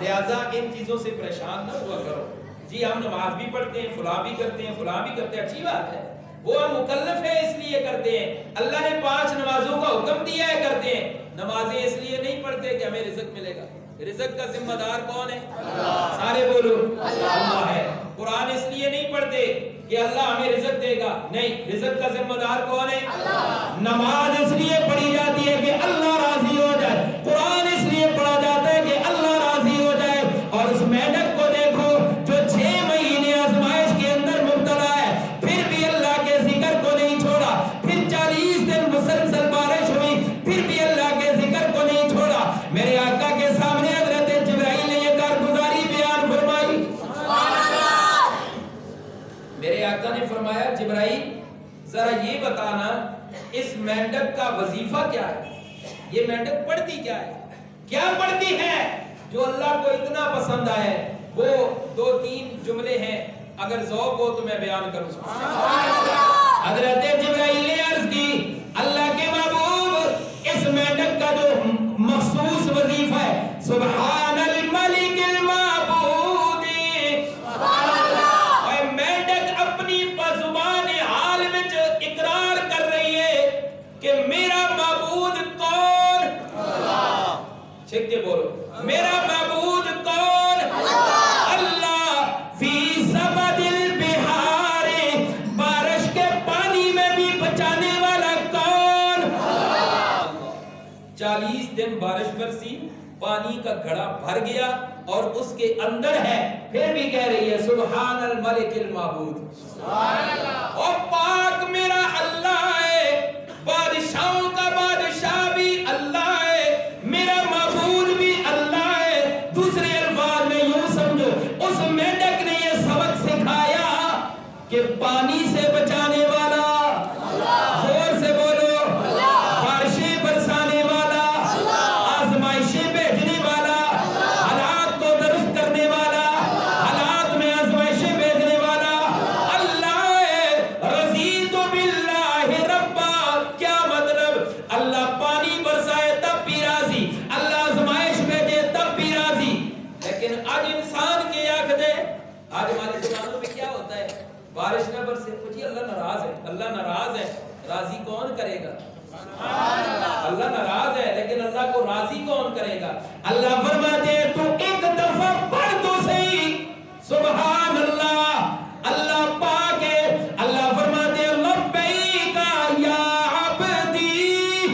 Speaker 1: لہذا ان چیزوں سے پریشان نہ ہوا کرو. جی ہم نماز بھی پڑھتے ہیں، فلاں بھی کرتے ہیں، فلاں بھی کرتے ہیں، اچھی بات ہے، وہ ہم مکلف ہے اس لیے کرتے ہیں. اللہ نے 5 نمازوں کا حکم دیا ہے کرتے ہیں. نمازیں اس لیے نہیں پڑھتے کہ ہمیں رزق ملے گا. رزق کا ذمہ دار کون ہے؟ اللہ. سارے بولو اللہ ہے. قرآن اس لیے نہیں پڑھتے کہ اللہ ہمیں رزق دے گا، نہیں، رزق کا ذمہ دار کون ہے؟ اللہ. نماز اس لیے پڑھی جاتی ہے کہ اللہ راضی ہو جائے. قرآن اس لیے پڑھا جاتا ہے کہ اللہ راضی ہو جائے. اور اس میڈک کو دیکھو جو 6 مہینے آزمائش کے اندر مبتلا ہے، پھر بھی اللہ کے ذکر کو نہیں چھوڑا. پھر 40 دن مسلسل بارش ہوئی، پھر بھی اللہ کے ذکر کو نہیں چھوڑا. میرے آقا کے سامنے حضرت جبرائیل نے یہ کارگزاری بیان فرمائی. میرے آقا نے فرمایا جبرائیل ذرا یہ بتانا اس مینڈک کا وظیفہ کیا ہے؟ یہ مینڈک پڑھتی کیا ہے؟ کیا پڑھتی ہے جو اللہ کو اتنا پسند آئے؟ وہ 2-3 جملے ہیں، اگر ذوق ہو تو میں بیان کروں. حضرت جبرائیل نے عرض کی اللہ کے محبوب اس مینڈک کا جو مخصوص وظیفہ ہے سبحان الملک المعبود. اور مینڈک اپنی زبان حال میں اقرار کر رہی ہے کہ میرا معبود کون؟ چھک کے بولو میرا معبود کون؟ اللہ. فی زبد البحار، بارش کے پانی میں بھی بچانے والا کون؟ 40 دن بارش برسی، پانی کا گھڑا بھر گیا اور اس کے اندر ہے، پھر بھی کہہ رہی ہے سبحان الملک المعبود. اور پاک میرا اللہ ہے، بادشاہوں کا بادشاہ بھی اللہ ہے، میرا معبود بھی اللہ ہے. دوسرے الفاظ میں یوں سمجھو اس مینڈک نے یہ سبق سکھایا کہ پانی سے بچانے والا، زور سے بولو، بارشیں برسانے والا، آزمائشیں بھیجنے والا، حالات کو درست کرنے والا، حالات میں آزمائشیں بھیجنے والا اللہ ہے. رضیت باللہ ربا. کیا مطلب؟ اللہ پانی برسائے تب بھی راضی، اللہ آزمائش بھیجے تب بھی راضی. لیکن آج انسان کے آخدے، آج ہمارے زبانوں میں کیا ہوتا ہے؟ بارش نہ برسے پوچھئے اللہ ناراض ہے، اللہ ناراض ہے. راضی کون کرے گا؟ اللہ ناراض ہے لیکن اللہ کو راضی کون کرے گا؟ اللہ فرماتے ہیں تو ایک دفعہ پڑھ تو صحیح سبحان اللہ، اللہ پاک ہے. اللہ فرماتے ہیں لبیک یا عبدی.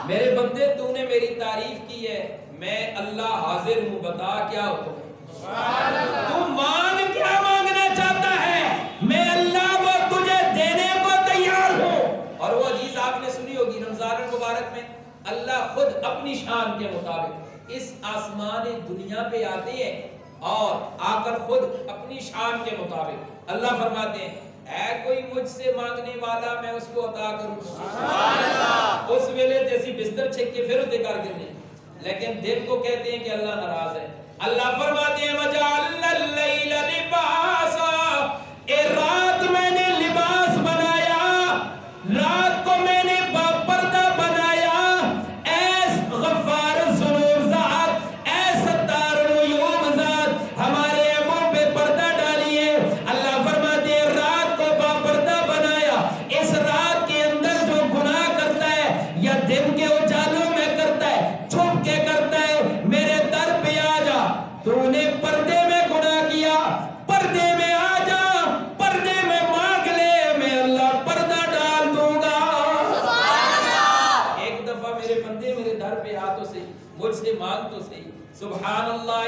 Speaker 1: میرے بندے تو نے میری تعریف کی ہے، میں اللہ حاضر ہوں، بتا کیا حکم ہے؟ تو مانگ کیا مانگنا چاہتا ہے؟ میں اللہ وہ تجھے دینے کو تیار ہوں. اور وہ حدیث آپ نے سنی ہوگی رمضان المبارک میں اللہ خود اپنی شان کے مطابق اس آسمان دنیا پہ آتے ہیں اور آ کر خود اپنی شان کے مطابق اللہ فرماتے ہیں اے کوئی مجھ سے مانگنے والا میں اس کو عطا کروں. سبحان اللہ. اس ویلے جیسی بستر چھک کے پھر اٹھے کر گرنے، لیکن دن کو کہتے ہیں کہ اللہ ناراض ہے. اللہ فرماتے ہیں وَجَعَلْنَا اللَّيْلَ لِبَاسًا. اے رات میں نے لباس بنایا، رات کو میں نے پردہ بنایا. اے غفار الذنوب ذات، اے ستار العیوب ذات، ہمارے عیبوں پہ پردہ ڈالیے. اللہ فرماتے ہیں رات کو پردہ بنایا. اس رات کے اندر جو گناہ کرتا ہے یا دن کے اجالوں میں کرتا ہے، چھپ کے کرتا ہے، میرے در پہ آ جا. تو نے پردے میں گناہ کیا، پردے میں آ جا، پردے مجھ سے مانگ تو صحیح. سبحان اللہ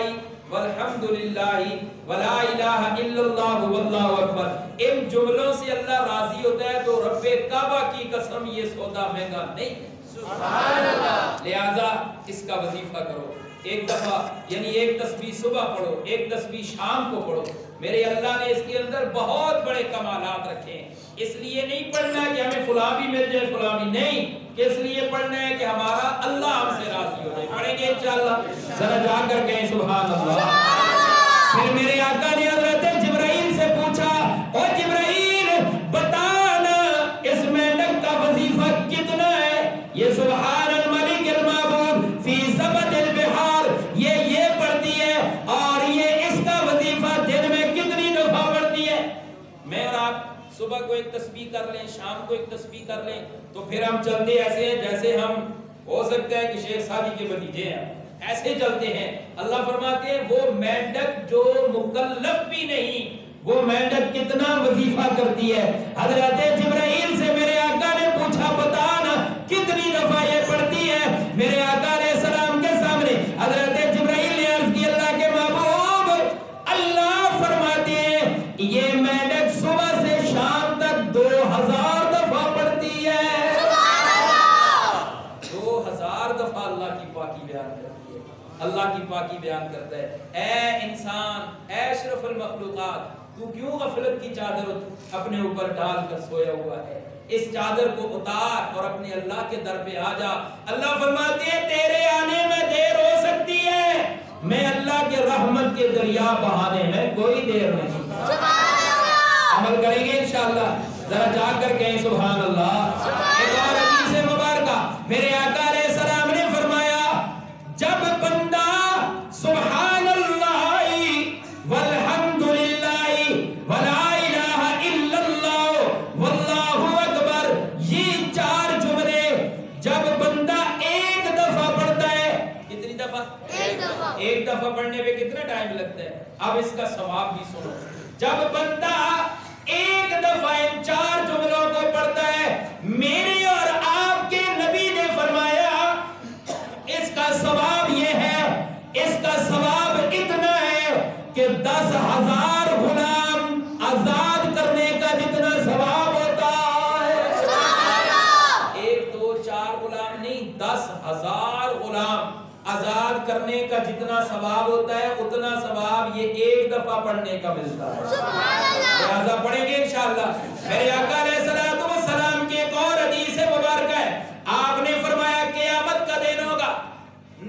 Speaker 1: والحمدللہ ولا الہ الا اللہ واللہ اکبر. ان جملوں سے اللہ راضی ہوتا ہے تو رب کعبہ کی قسم یہ سودا مہنگا نہیں. سبحان اللہ. لہذا اس کا وظیفہ کرو. ایک دفعہ یعنی ایک تسبیح صبح پڑھو, ایک تسبیح شام کو پڑھو. میرے اللہ نے اس کے اندر بہت بڑے کمالات رکھے ہیں. اس لیے نہیں پڑھنا کہ ہمیں فلاں بھی مل جائے فلاں بھی نہیں, کہ اس لیے پڑھنا ہے کہ ہمارا اللہ ہم سے راضی ہو جائے. پڑھیں گے انشاءاللہ. ذرا جا کر کہیں سبحان اللہ. پھر میرے آقا نے حضرت جبرائیل سے پوچھا, او جبرائیل بتانا اس مینڈک کا وظیفہ کتنا ہے؟ یہ سبحان الملک المعبود فی زبد البحار یہ پڑھتی ہے, اور یہ اس کا وظیفہ دن میں کتنی دفعہ پڑھتی ہے؟ میں اور آپ صبح کو ایک تسبیح کر لیں, شام کو ایک تسبیح کر لیں, تو پھر ہم چلتے ایسے ہیں جیسے ہم ہو سکتا ہے کہ شیخ سادی کے بھتیجے ہیں, ایسے چلتے ہیں. اللہ فرماتے ہیں وہ مینڈک جو مکلف بھی نہیں, وہ مینڈک کتنا وظیفہ کرتی ہے. حضرت جبرائیل سے میرے آقا نے پوچھا بتانا کتنی دفعہ یہ پڑھتی ہے. میرے آقا علیہ السلام کے سامنے حضرت جبرائیل نے عرض کی اللہ کے محبوب, اللہ فرماتے ہیں یہ مینڈک صبح سے شام تک 2000 دفعہ پڑھتی ہے. 2000 دفعہ اللہ کی پاکی بیان کرتی ہے, اللہ کی پاکی بیان کرتا ہے. اے انسان, اے اشرف المخلوقات, تو کیوں غفلت کی چادر اپنے اوپر ڈال کر سویا ہوا ہے؟ اس چادر کو اتار اور اپنے اللہ کے در پہ آ جا. اللہ فرماتے ہیں تیرے آنے میں دیر ہو سکتی ہے, میں اللہ کے رحمت کے دریا بہانے میں کوئی دیر نہیں. عمل کریں گے انشاءاللہ. ذرا جا کر کہیں سبحان اللہ. ایک اور حدیث مبارکہ میرے آقا علیہ السلام نے فرمایا جب بندہ سبحان اللہ والحمدللہ ولا الہ الا اللہ واللہ اکبر یہ 4 جملے جب بندہ ایک دفعہ پڑھتا ہے, کتنی دفعہ؟ ایک دفعہ پڑھنے پہ کتنا ٹائم لگتا ہے؟ اب اس کا ثواب بھی سنو. جب بندہ ایک دفعہ ان 4 جملوں کو پڑھتا ہے, میرے اور آپ کے نبی نے فرمایا اس کا ثواب یہ ہے, اس کا ثواب اتنا ہے کہ 10,000 غلام آزاد کرنے کا جتنا ثواب ہوتا ہے. 1 2 4 غلام نہیں, 10,000 غلام آزاد کرنے کا جتنا ثواب ہوتا ہے اتنا ثواب یہ ایک دفعہ پڑھنے کا ملتا ہے. لہذا پڑھیں گے انشاءاللہ. میرے آقا علیہ السلام کی ایک اور حدیث مبارکہ ہے. آپ نے فرمایا قیامت کا دن ہوگا,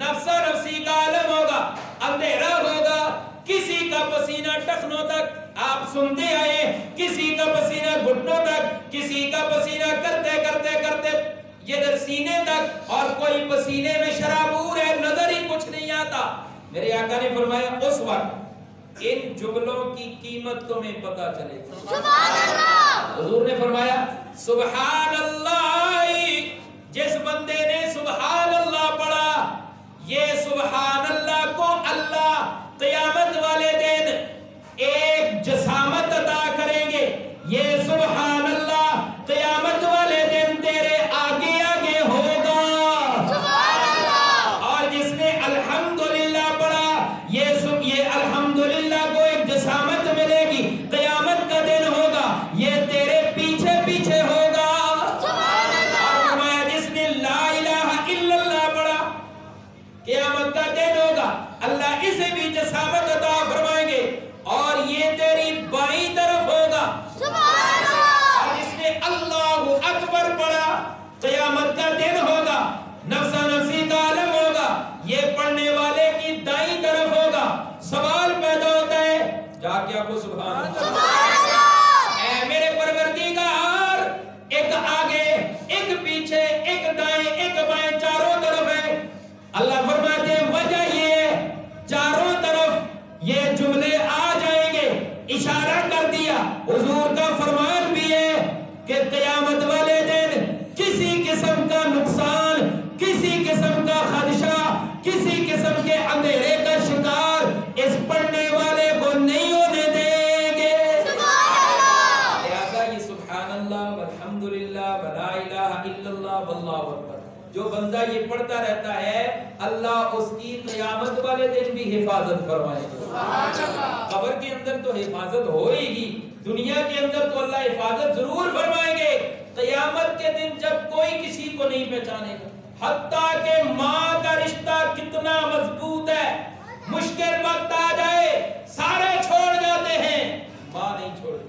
Speaker 1: نفسا نفسی کا عالم ہوگا, اندھیرا ہوگا, کسی کا پسینہ ٹخنوں تک, آپ سنتے آئے کسی کا پسینہ گھٹنوں تک, کسی کا پسینہ کرتے کرتے کرتے یہ در سینے تک, اور کوئی پسینے میں شرابور ہے, نظر ہی کچھ نہیں آتا. میرے آقا نے فرمایا اس وقت ان جملوں کی قیمت تمہیں پتا چلے. سبحان اللہ. حضور نے فرمایا سبحان اللہ, جس بندے نے سبحان اللہ پڑھا, یہ سبحان اللہ کو اللہ قیامت والے دن ایک جسامت عطا کریں گے. یہ سبحان اللہ قیامت والے دن تیرے آگے آگے ہوگا. اور جس نے الحمدللہ پڑھا, یہ الحمدللہ کو ایک جسامت ملے گی, قیامت کا دن ہوگا, یہ تیرے پیچھے پیچھے ہوگا. اور فرمایا جس نے لا الہ الا اللہ پڑھا, قیامت کا دن ہوگا, اللہ اسے بھی جسامت عطا فرمائیں گے, اور یہ تیری بائیں طرف ہوگا. اور جس نے اللہ اکبر پڑھا, قیامت کا دن ہوگا, نفسا نفسی کا عالم ہوگا, یہ پڑھنے والے کی دائیں طرف ہوگا. سوال پیدا ہوتا ہے, جا کے آپ کو سبحان اللہ. اے میرے پروردگار, ایک آگے, ایک پیچھے, ایک دائیں, ایک بائیں, چاروں طرف ہے. اللہ فرماتے ہیں وجہ یہ چاروں طرف یہ جملے آ جائیں گے. اشارہ کر دیا. حضور کا فرمان بھی ہے کہ قیامت والے دن کسی قسم کا نقصان, کسی قسم کا خدشہ, کسی قسم کے اندھیرے کا شکار اس پڑھنے والے کو نہیں ہونے دیں گے. لہذا یہ سبحان اللہ والحمدللہ ولا الہ الا اللہ واللہ اکبر جو بندہ یہ پڑھتا رہتا ہے اللہ اس کی قیامت والے دن بھی حفاظت فرمائے گا. قبر کے اندر تو حفاظت ہوئے گی, دنیا کے اندر تو اللہ حفاظت ضرور فرمائیں گے. قیامت کے دن جب کوئی کسی کو نہیں پہچانے گا, حتیٰ کہ ماں کا رشتہ کتنا مضبوط ہے, مشکل وقت آ جائے سارے چھوڑ جاتے ہیں, ماں نہیں چھوڑتی,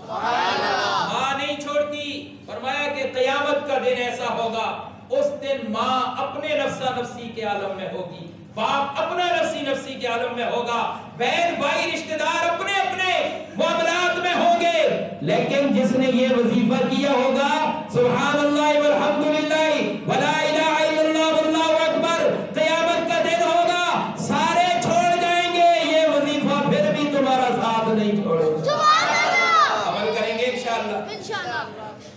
Speaker 1: ماں نہیں چھوڑتی. فرمایا کہ قیامت کا دن ایسا ہوگا, اس دن ماں اپنے نفسا نفسی کے عالم میں ہوگی, باپ اپنا نفسی نفسی کے عالم میں ہوگا, بہن بھائی رشتہ دار اپنے اپنے معاملات میں ہوں گے. لیکن جس نے یہ وظیفہ کیا ہوگا سبحان اللہ والحمدللہ ولا الہ الا اللہ واللہ اکبر, قیامت کا دن ہوگا سارے چھوڑ جائیں گے, یہ وظیفہ پھر بھی تمہارا ساتھ نہیں چھوڑے گا. عمل کریں گے انشاءاللہ.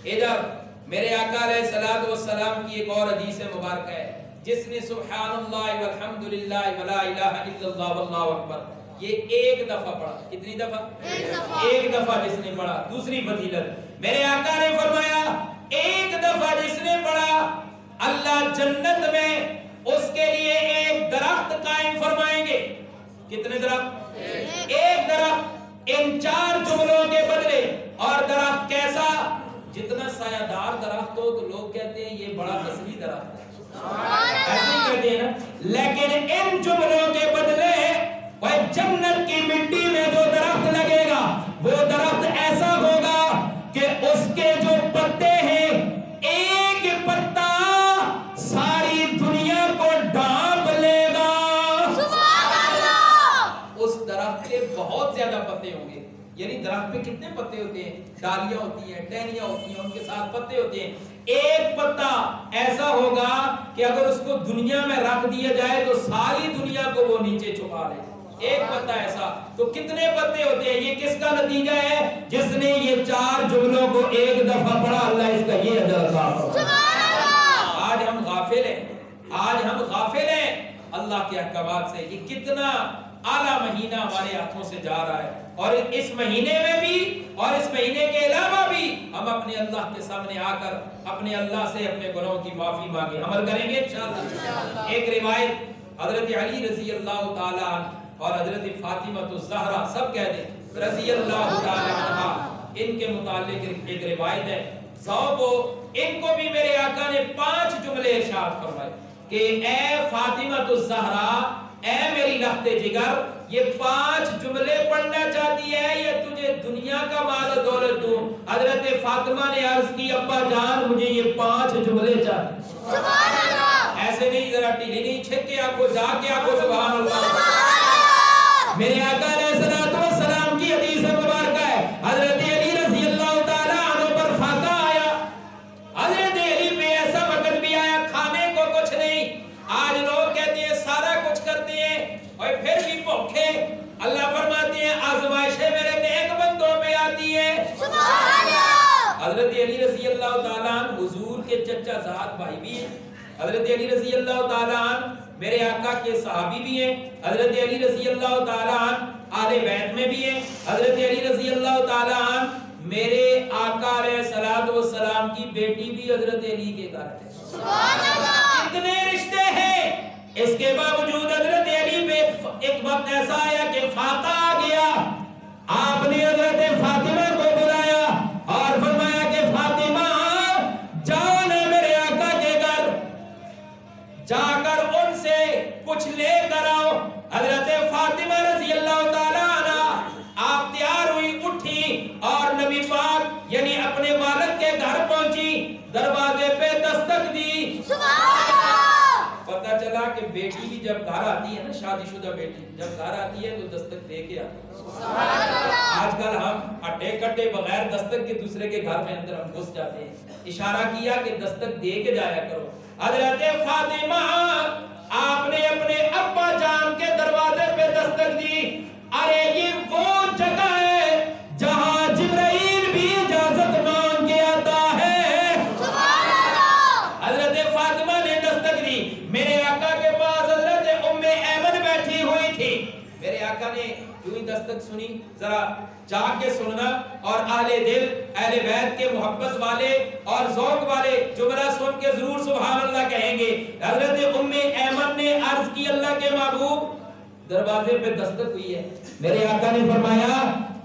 Speaker 1: ادھر میرے آقا علیہ الصلوۃ والسلام کی ایک اور حدیث مبارکہ ہے, جس نے سبحان اللہ والحمدللہ ولا الہ الا اللہ واللہ اکبر یہ ایک دفعہ پڑھا. کتنی دفعہ؟ ایک دفعہ جس نے پڑھا. دوسری فضیلت, میرے آقا نے فرمایا ایک دفعہ جس نے پڑھا اللہ جنت میں اس کے لیے ایک درخت قائم فرمائیں گے. کتنے درخت؟ ایک درخت. ان 4 جملوں کے بدلے. اور درخت کیسا؟ جتنا سایہ دار درخت ہو تو لوگ کہتے ہیں یہ بڑا اصلی درخت ہے, ایسے ہی کہتے ہیں نا. لیکن ان جملوں کے بدلے وہ جنت کی مٹی میں جو درخت لگے گا وہ درخت ایسا ہوگا کہ اس کے جو پتے ہیں ایک پتا ساری دنیا کو ڈھانپ لے گا. سبحان اللہ. اس درخت کے بہت زیادہ پتے ہوں گے. یعنی درخت پہ کتنے پتے ہوتے ہیں؟ ڈالیاں ہوتی ہیں, ٹہنیاں ہوتی ہیں, ان کے ساتھ پتے ہوتے ہیں. ایک پتا ایسا ہوگا کہ اگر اس کو دنیا میں رکھ دیا جائے تو ساری دنیا کو وہ نیچے چھپا لے. ایک پتا ایسا. تو کتنے پتے ہوتے ہیں؟ یہ کس کا نتیجہ ہے؟ جس نے یہ 4 جملوں کو ایک دفعہ پڑھا اللہ اس کا یہ اجر عطا فرمائے. آج ہم غافل ہیں, آج ہم غافل ہیں اللہ کے احکامات سے. یہ کتنا اعلیٰ مہینہ ہمارے ہاتھوں سے جا رہا ہے, اور اس مہینے میں بھی اور اس مہینے کے علاوہ بھی ہم اپنے اللہ کے سامنے آ کر اپنے اللہ سے اپنے گناہوں کی معافی مانگیں. عمل کریں گے انشاءاللہ. ایک روایت حضرت علی رضی اللہ تعالی عنہ اور حضرت فاطمہ الزہرا سب کہہ دیں رضی اللہ تعالی عنہ, ان کے متعلق ایک روایت ہے. ان کو بھی میرے آقا نے 5 جملے ارشاد فرمائے کہ اے فاطمہ الزہرا, اے میری لخت جگر, یہ 5 جملے پڑھنا چاہتی ہے یا تجھے دنیا کا مال و دولت دوں؟ حضرت فاطمہ نے عرض کی ابا جان مجھے یہ 5 جملے چاہیے. سبحان اللہ. ایسے نہیں, ذرا ٹھیلی نہیں, چھک کے آنکھوں, جا کے آنکھوں, سبحان اللہ. میرے آقا علیہ الصلوۃ والسلام کی حدیث مبارکہ ہے حضرت علی رضی اللہ تعالی عنہ پر فاقہ آیا. حضرت علی پہ ایسا وقت بھی آیا کھانے کو کچھ نہیں. آج لوگ کہتے ہیں سارا کچھ کرتے ہیں اور پھر بھی بھوکے. اللہ فرماتے ہیں آزمائشیں میرے نیک بندوں پہ آتی ہیں. سبحان اللہ. حضرت علی رضی اللہ تعالیٰ عنہ حضور کے چچا زاد بھائی بھی ہیں. حضرت علی رضی اللہ تعالیٰ عنہ میرے آقا کے صحابی بھی ہیں. حضرت علی رضی اللہ تعالیٰ عنہ آل بیت میں بھی ہیں. حضرت علی رضی اللہ تعالیٰ عنہ میرے آقا علیہ الصلوۃ والسلام کی بیٹی بھی حضرت علی کے گھر ہے. سبحان اللہ. اتنے رشتے ہیں. اس کے باوجود حضرت علی پہ ایک وقت ایسا آیا کہ فاقہ آ گیا. آپ نے حضرت فاطمہ کو بلایا اور فرمایا کہ فاطمہ جاؤ نا میرے آقا کے گھر, جا کر ان سے کچھ لے کر آؤ. حضرت فاطمہ رضی اللہ تعالیٰ عنہ آپ تیار ہوئی, اٹھی اور نبی پاک یعنی اپنے والد کے گھر پہنچی. دروازے پہ دستک دی. سبحان اللہ. پتہ چلا کہ بیٹی بھی جب گھر آتی ہے نا, شادی شدہ بیٹی جب گھر آتی ہے تو دستک دے کے آتی ہے. سبحان اللہ. آج کل ہم اٹے کٹے بغیر دستک کے دوسرے کے گھر میں اندر ہم گھس جاتے ہیں. اشارہ کیا کہ دستک دے کے جایا کرو. حضرت فاطمہ آپ نے اپنے ابا جان کے دروازے پہ دستک دی. ارے یہ وہ جگہ ہے جہاں جبرائیل بھی اجازت مانگ کے آتا ہے. سبحان اللہ. حضرت فاطمہ نے دستک دی. میرے آقا کے پاس حضرت ام ایمن بیٹھی ہوئی تھی. میرے آقا نے جو ہی دستک سنی؟ ذرا جا کے سننا اور اہل دل، اہل بیت کے محبت والے اور ذوق والے جملہ سن کے ضرور سبحان اللہ کہیں گے۔ حضرت ام ایمن نے عرض کی اللہ کے محبوب دروازے پہ دستک ہوئی ہے، میرے آقا نے فرمایا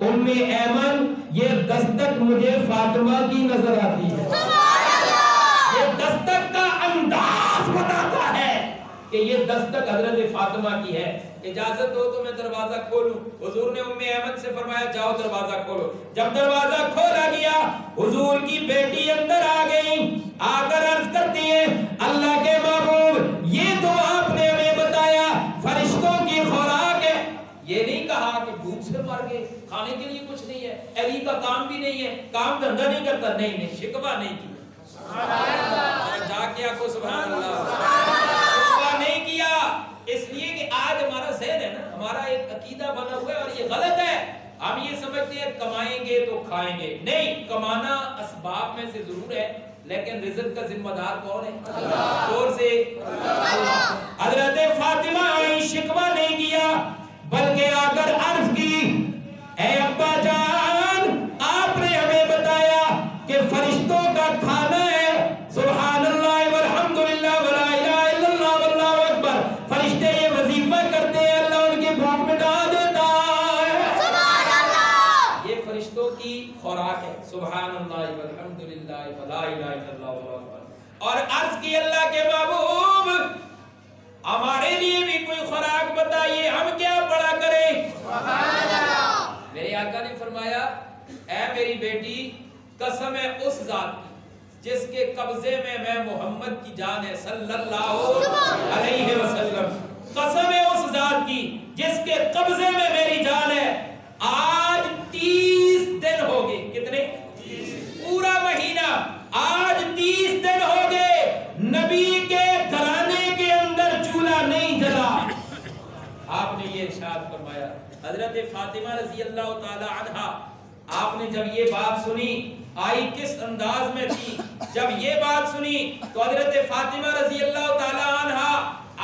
Speaker 1: ام ایمن یہ دستک مجھے فاطمہ کی نظر آتی ہے۔ یہ دستک کا انداز بتاتا ہے کہ یہ دستک حضرت فاطمہ کی ہے۔ اجازت ہو تو میں دروازہ کھولوں؟ حضور نے ام ایمن سے فرمایا جاؤ دروازہ کھولو۔ جب دروازہ کھولا گیا حضور کی بیٹی اندر آ گئی، آ کر عرض کرتی ہے اللہ کے محبوب یہ تو آپ نے ہمیں بتایا فرشتوں کی خوراک ہے، یہ نہیں کہا کہ بھوک سے مر گئے کھانے کے لیے کچھ نہیں ہے، علی کا کام بھی نہیں ہے، کام دھندا نہیں کرتا، نہیں شکوہ نہیں کیا۔ جا کے آکھو سبحان اللہ، شکوہ نہیں کیا، اس لیے کہ آج ہمارا ذہن ہے نا، ہمارا ایک عقیدہ بنا ہوا ہے اور یہ غلط ہے۔ ہم یہ سمجھتے ہیں کمائیں گے تو کھائیں گے، نہیں، کمانا اسباب میں سے ضرور ہے لیکن رزق کا ذمہ دار کون ہے؟ اللہ۔ زور سے اللہ۔ حضرت فاطمہ آئی، شکوہ نہیں کیا بلکہ آ کر عرض کی اے ابا جان آپ نے ہمیں بتایا کہ فرشتوں کا کھانا ہے، سبحان اللہ والحمدللہ ولا الہ الا اللہ واللہ اکبر، فرشتے یہ وظیفہ کرتے ہیں اللہ ان کی بھوک مٹا دیتا ہے، سبحان اللہ، یہ فرشتوں کی خوراک ہے، سبحان اللہ والحمدللہ ولا الہ الا اللہ واللہ اکبر۔ اور عرض کی اللہ کے محبوب ہمارے لیے بھی کوئی خوراک بتائیے، ہم کیا پڑا کریں؟ سبحان اللہ۔ میرے آقا نے فرمایا اے میری بیٹی قسم ہے اس ذات کی جس کے قبضے میں محمد کی جان ہے صلی اللہ علیہ وسلم، قسم ہے اس ذات کی جس کے قبضے میں میری جان ہے، آج 30 دن ہو گئے، کتنے؟ پورا مہینہ، آج 30 دن ہو گئے نبی کے گھرانے کے اندر چولہا نہیں جلا۔ آپ نے یہ ارشاد فرمایا۔ حضرت فاطمہ رضی اللہ تعالی عنہا آپ نے جب یہ بات سنی آئی کس انداز میں تھی، جب یہ بات سنی تو حضرت فاطمہ رضی اللہ تعالی عنہا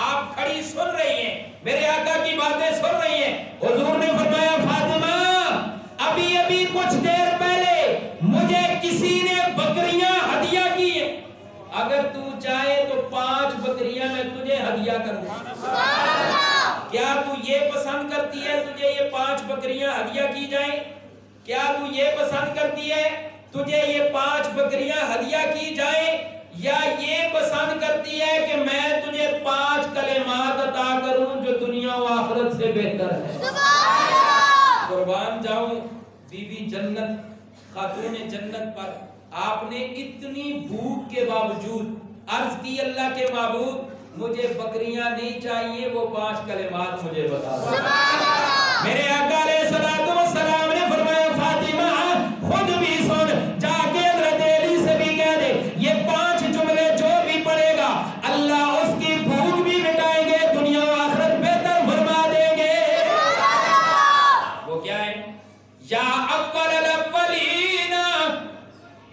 Speaker 1: آپ کھڑی سن رہی ہیں، میرے آقا کی باتیں سن رہی ہیں۔ حضور نے فرمایا فاطمہ ابھی ابھی کچھ دیر پہلے مجھے کسی نے بکریاں ہدیہ کی ہیں، اگر تو چاہے تو 5 بکریاں میں تجھے ہدیہ کر دوں، کیا تو یہ پسند کرتی ہے تجھے یہ 5 بکریاں ہدیہ کی جائیں؟ کیا تو یہ پسند کرتی ہے تجھے یہ 5 بکریاں ہدیہ کی جائیں، یا یہ پسند کرتی ہے کہ میں تجھے 5 کلمات عطا کروں جو دنیا و آخرت سے بہتر ہے؟ قربان جاؤں بی بی جنت خاتون جنت پر آپ نے اتنی بھوک کے باوجود عرض کی اللہ کے محبوب مجھے بکریاں نہیں چاہیے، وہ 5 کلمات مجھے بتا دو۔ میرے آقا علیہ السلام نے فرمایا فاطمہ خود بھی سن، جا کے حضرت علی سے بھی کہہ دے یہ 5 جملے جو بھی پڑھے گا اللہ اس کی بھوک بھی مٹائیں گے، دنیا و آخرت بہتر فرما دیں گے۔ وہ کیا ہے؟ یا اول الاولین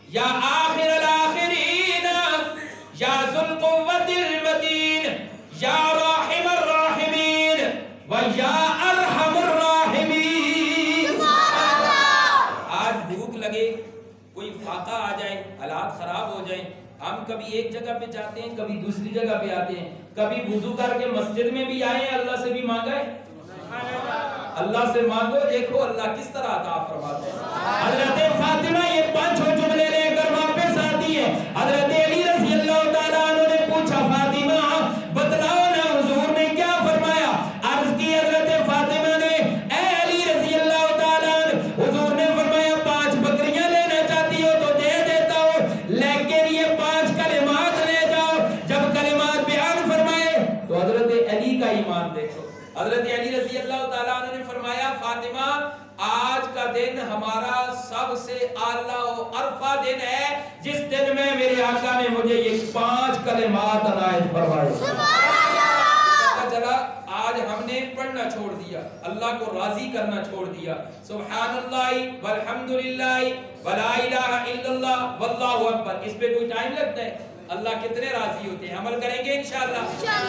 Speaker 1: یا آخر الاخرین یا ذو القوة المتین یا راحم الراحمین و یا ارحم الراحمین۔ آج بھوک لگے، کوئی فاقہ آ جائے، حالات خراب ہو جائیں، ہم کبھی ایک جگہ پہ جاتے ہیں کبھی دوسری جگہ پہ آتے ہیں، کبھی وضو کر کے مسجد میں بھی آئے ہیں اللہ سے بھی مانگا ہے، اللہ سے مانگو دیکھو اللہ کس طرح عطا فرماتا ہے۔ حضرت فاطمہ یہ 5 جملے لے کر واپس آتی ہے، حضرت علی رضی اللہ تعالیٰ عنہ نے پوچھا فاطمہ بتلاؤ نا حضور نے کیا فرمایا؟ عرض کی حضرت فاطمہ نے اے علی رضی اللہ تعالیٰ عنہ حضور نے فرمایا 5 بکریاں لینا چاہتی ہو تو دے دیتا ہوں، لیکن یہ 5 کلمات لے جاؤ۔ جب کلمات بیان فرمائے تو حضرت علی کا ایمان دیکھو، حضرت علی رضی اللہ تعالیٰ عنہ نے فرمایا فاطمہ آج کا دن ہمارا سب سے اعلیٰ و عرفہ دن ہے جس دن میں میرے آقا نے مجھے یہ 5 کلمات عنایت فرمائے۔ پتہ چلا آج ہم نے پڑھنا چھوڑ دیا، اللہ کو راضی کرنا چھوڑ دیا، سبحان اللہ والحمدللہ ولا الہ الا اللہ واللہ اکبر، اس پہ کوئی ٹائم لگتا ہے؟ اللہ کتنے راضی ہوتے ہیں. عمل کریں گے انشاءاللہ.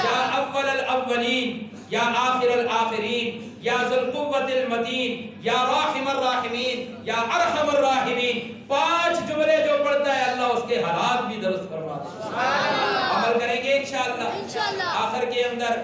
Speaker 1: یا اول الاولین یا آخر الآخرین یا ذو القوۃ المتین یا راحم الراحمین یا ارحم الراحمین. 5 جملے جو پڑھتا ہے اللہ اس کے حالات بھی درست فرما دیتا ہے. عمل کریں گے انشاءاللہ. آخر کے اندر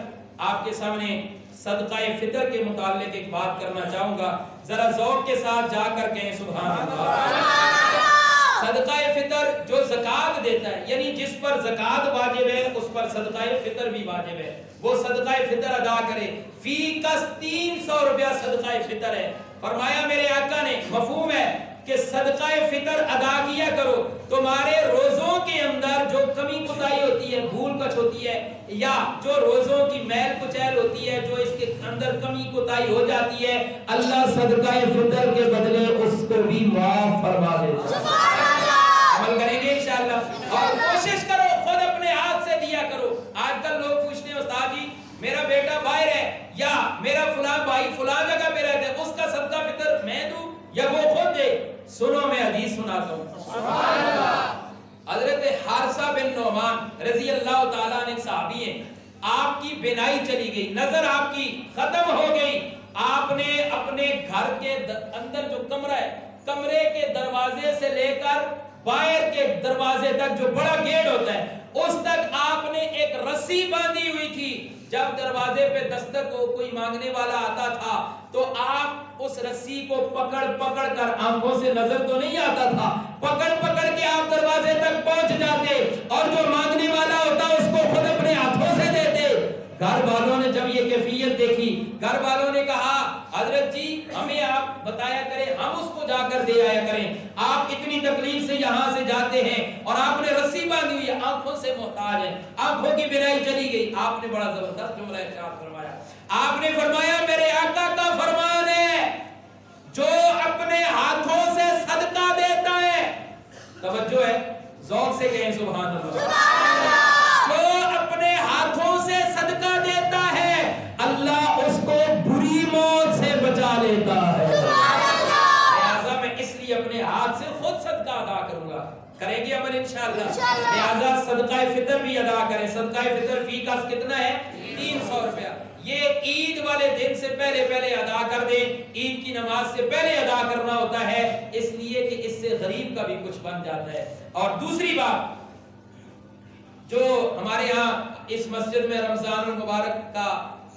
Speaker 1: آپ کے سامنے صدقہ فطر کے متعلق ایک بات کرنا چاہوں گا. ذرا ذوق کے ساتھ جا کر کہیں سبحان اللہ. صدقہ فطر جو زکوٰۃ دیتا ہے یعنی جس پر زکوٰۃ واجب ہے اس پر صدقہ فطر بھی واجب ہے. وہ صدقہ فطر ادا کرے. فی کس 300 روپیہ صدقہ فطر ہے. فرمایا میرے آقا نے مفہوم ہے کہ صدقہ فطر ادا کیا کرو. تمہارے روزوں کے اندر جو کمی کوتاہی ہوتی ہے, بھول کچھ ہوتی ہے, یا جو روزوں کی میل کچیل ہوتی ہے, جو اس کے اندر کمی کوتاہی ہو جاتی ہے, اللہ صدقہ فطر کے بدلے اس کو بھی معاف فرما دیتا ہے. عمل کریں گے انشاءاللہ. اور کوشش کرو خود اپنے ہاتھ سے دیا کرو. آج کل لوگ پوچھتے ہیں استاد جی میرا بیٹا باہر ہے یا میرا فلاں بھائی فلاں جگہ پہ رہتا ہے, اس کا صدقہ فطر میں دوں یا وہ خود دے. سنو میں حدیث سناتا ہوں. سبحان اللہ. حضرت حارثہ بن نعمان رضی اللہ تعالیٰ عنہ صحابی ہیں. آپ کی بینائی چلی گئی, نظر آپ کی ختم ہو گئی. آپ نے اپنے گھر کے اندر جو کمرہ ہے, کمرے کے دروازے سے لے کر باہر کے دروازے تک جو بڑا گیٹ ہوتا ہے اس تک آپ نے ایک رسی باندھی ہوئی تھی. جب دروازے پہ دستک کو کوئی مانگنے والا آتا تھا تو آپ اس رسی کو پکڑ پکڑ کر, آنکھوں سے نظر تو نہیں آتا تھا, پکڑ پکڑ کے آپ دروازے تک پہنچ جاتے اور جو مانگنے والا ہوتا اس کو خود اپنے ہاتھوں سے دیتے. گھر والوں نے جب یہ کیفیت دیکھی, گھر والوں نے کہا حضرت جی ہمیں آپ بتایا کریں, ہم اس کو جا کر دے آیا کریں. آپ اتنی تکلیف سے یہاں سے جاتے ہیں اور آپ نے رسی باندھی ہوئی ہے, آنکھوں سے محتاج ہیں, آنکھوں کی بینائی چلی گئی. آپ نے بڑا زبردست جملہ ارشاد فرمایا. آپ نے فرمایا میرے آقا کا فرمان ہے جو اپنے ہاتھوں سے صدقہ دیتا ہے, توجہ ہے, ذوق سے کہیں سبحان اللہ, جو اپنے ہاتھوں سے صدقہ دیتا ہے اللہ اس کو بری موت سے بچا لیتا ہے. لہذا میں اس لیے اپنے ہاتھ سے خود صدقہ ادا کروں گا. کریں گے عمل انشاءاللہ. لہذا صدقہ فطر بھی ادا کریں. صدقہ فطر فی کس کتنا ہے؟ 300 روپیہ. یہ عید والے دن سے پہلے ادا کر دیں. عید کی نماز سے پہلے ادا کرنا ہوتا ہے اس لیے کہ اس سے غریب کا بھی کچھ بن جاتا ہے. اور دوسری بات جو ہمارے ہاں اس مسجد میں رمضان المبارک کا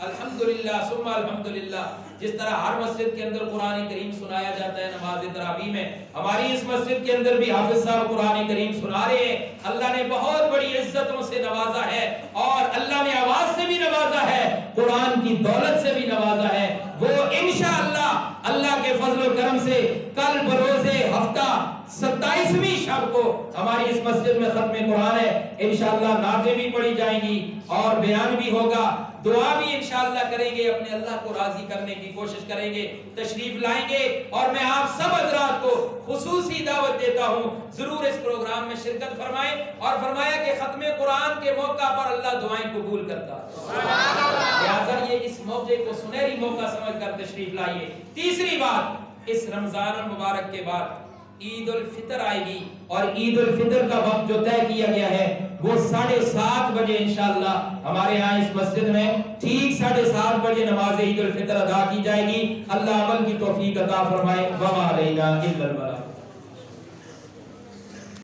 Speaker 1: الحمدللہ ثم الحمدللہ جس طرح ہر مسجد کے اندر قرآن کریم سنایا جاتا ہے نماز تراویح میں, ہماری اس مسجد کے اندر بھی حافظ صاحب قرآن کریم سنا رہے ہیں. اللہ نے بہت بڑی عزتوں سے نوازا ہے اور اللہ نے آواز سے بھی نوازا ہے, قرآن کی دولت سے بھی نوازا ہے. وہ انشاءاللہ اللہ کے فضل و کرم سے کل بروز ہفتہ 27ویں شب کو ہماری اس مسجد میں ختم قرآن ہے. انشاءاللہ نعتیں بھی پڑھی جائیں گی اور بیان بھی ہوگا, دعا بھی انشاءاللہ کریں گے, اپنے اللہ کو راضی کرنے کی کوشش کریں گے. تشریف لائیں گے اور میں آپ سب حضرات کو خصوصی دعوت دیتا ہوں ضرور اس پروگرام میں شرکت فرمائیں. اور فرمایا کہ ختم قرآن کے موقع پر اللہ دعائیں قبول کرتا ہے. لہذا یہ اس موقع کو سنہری موقع سمجھ کر تشریف لائیے. تیسری بات, اس رمضان المبارک کے بعد عید الفطر آئے گی اور عید الفطر کا وقت جو طے کیا گیا ہے وہ 7:30 بجے انشاءاللہ ہمارے ہاں اس مسجد میں ٹھیک 7:30 بجے نماز عید الفطر ادا کی جائے گی. اللہ عمل کی توفیق عطا فرمائے. وما علینا الا البلاغ.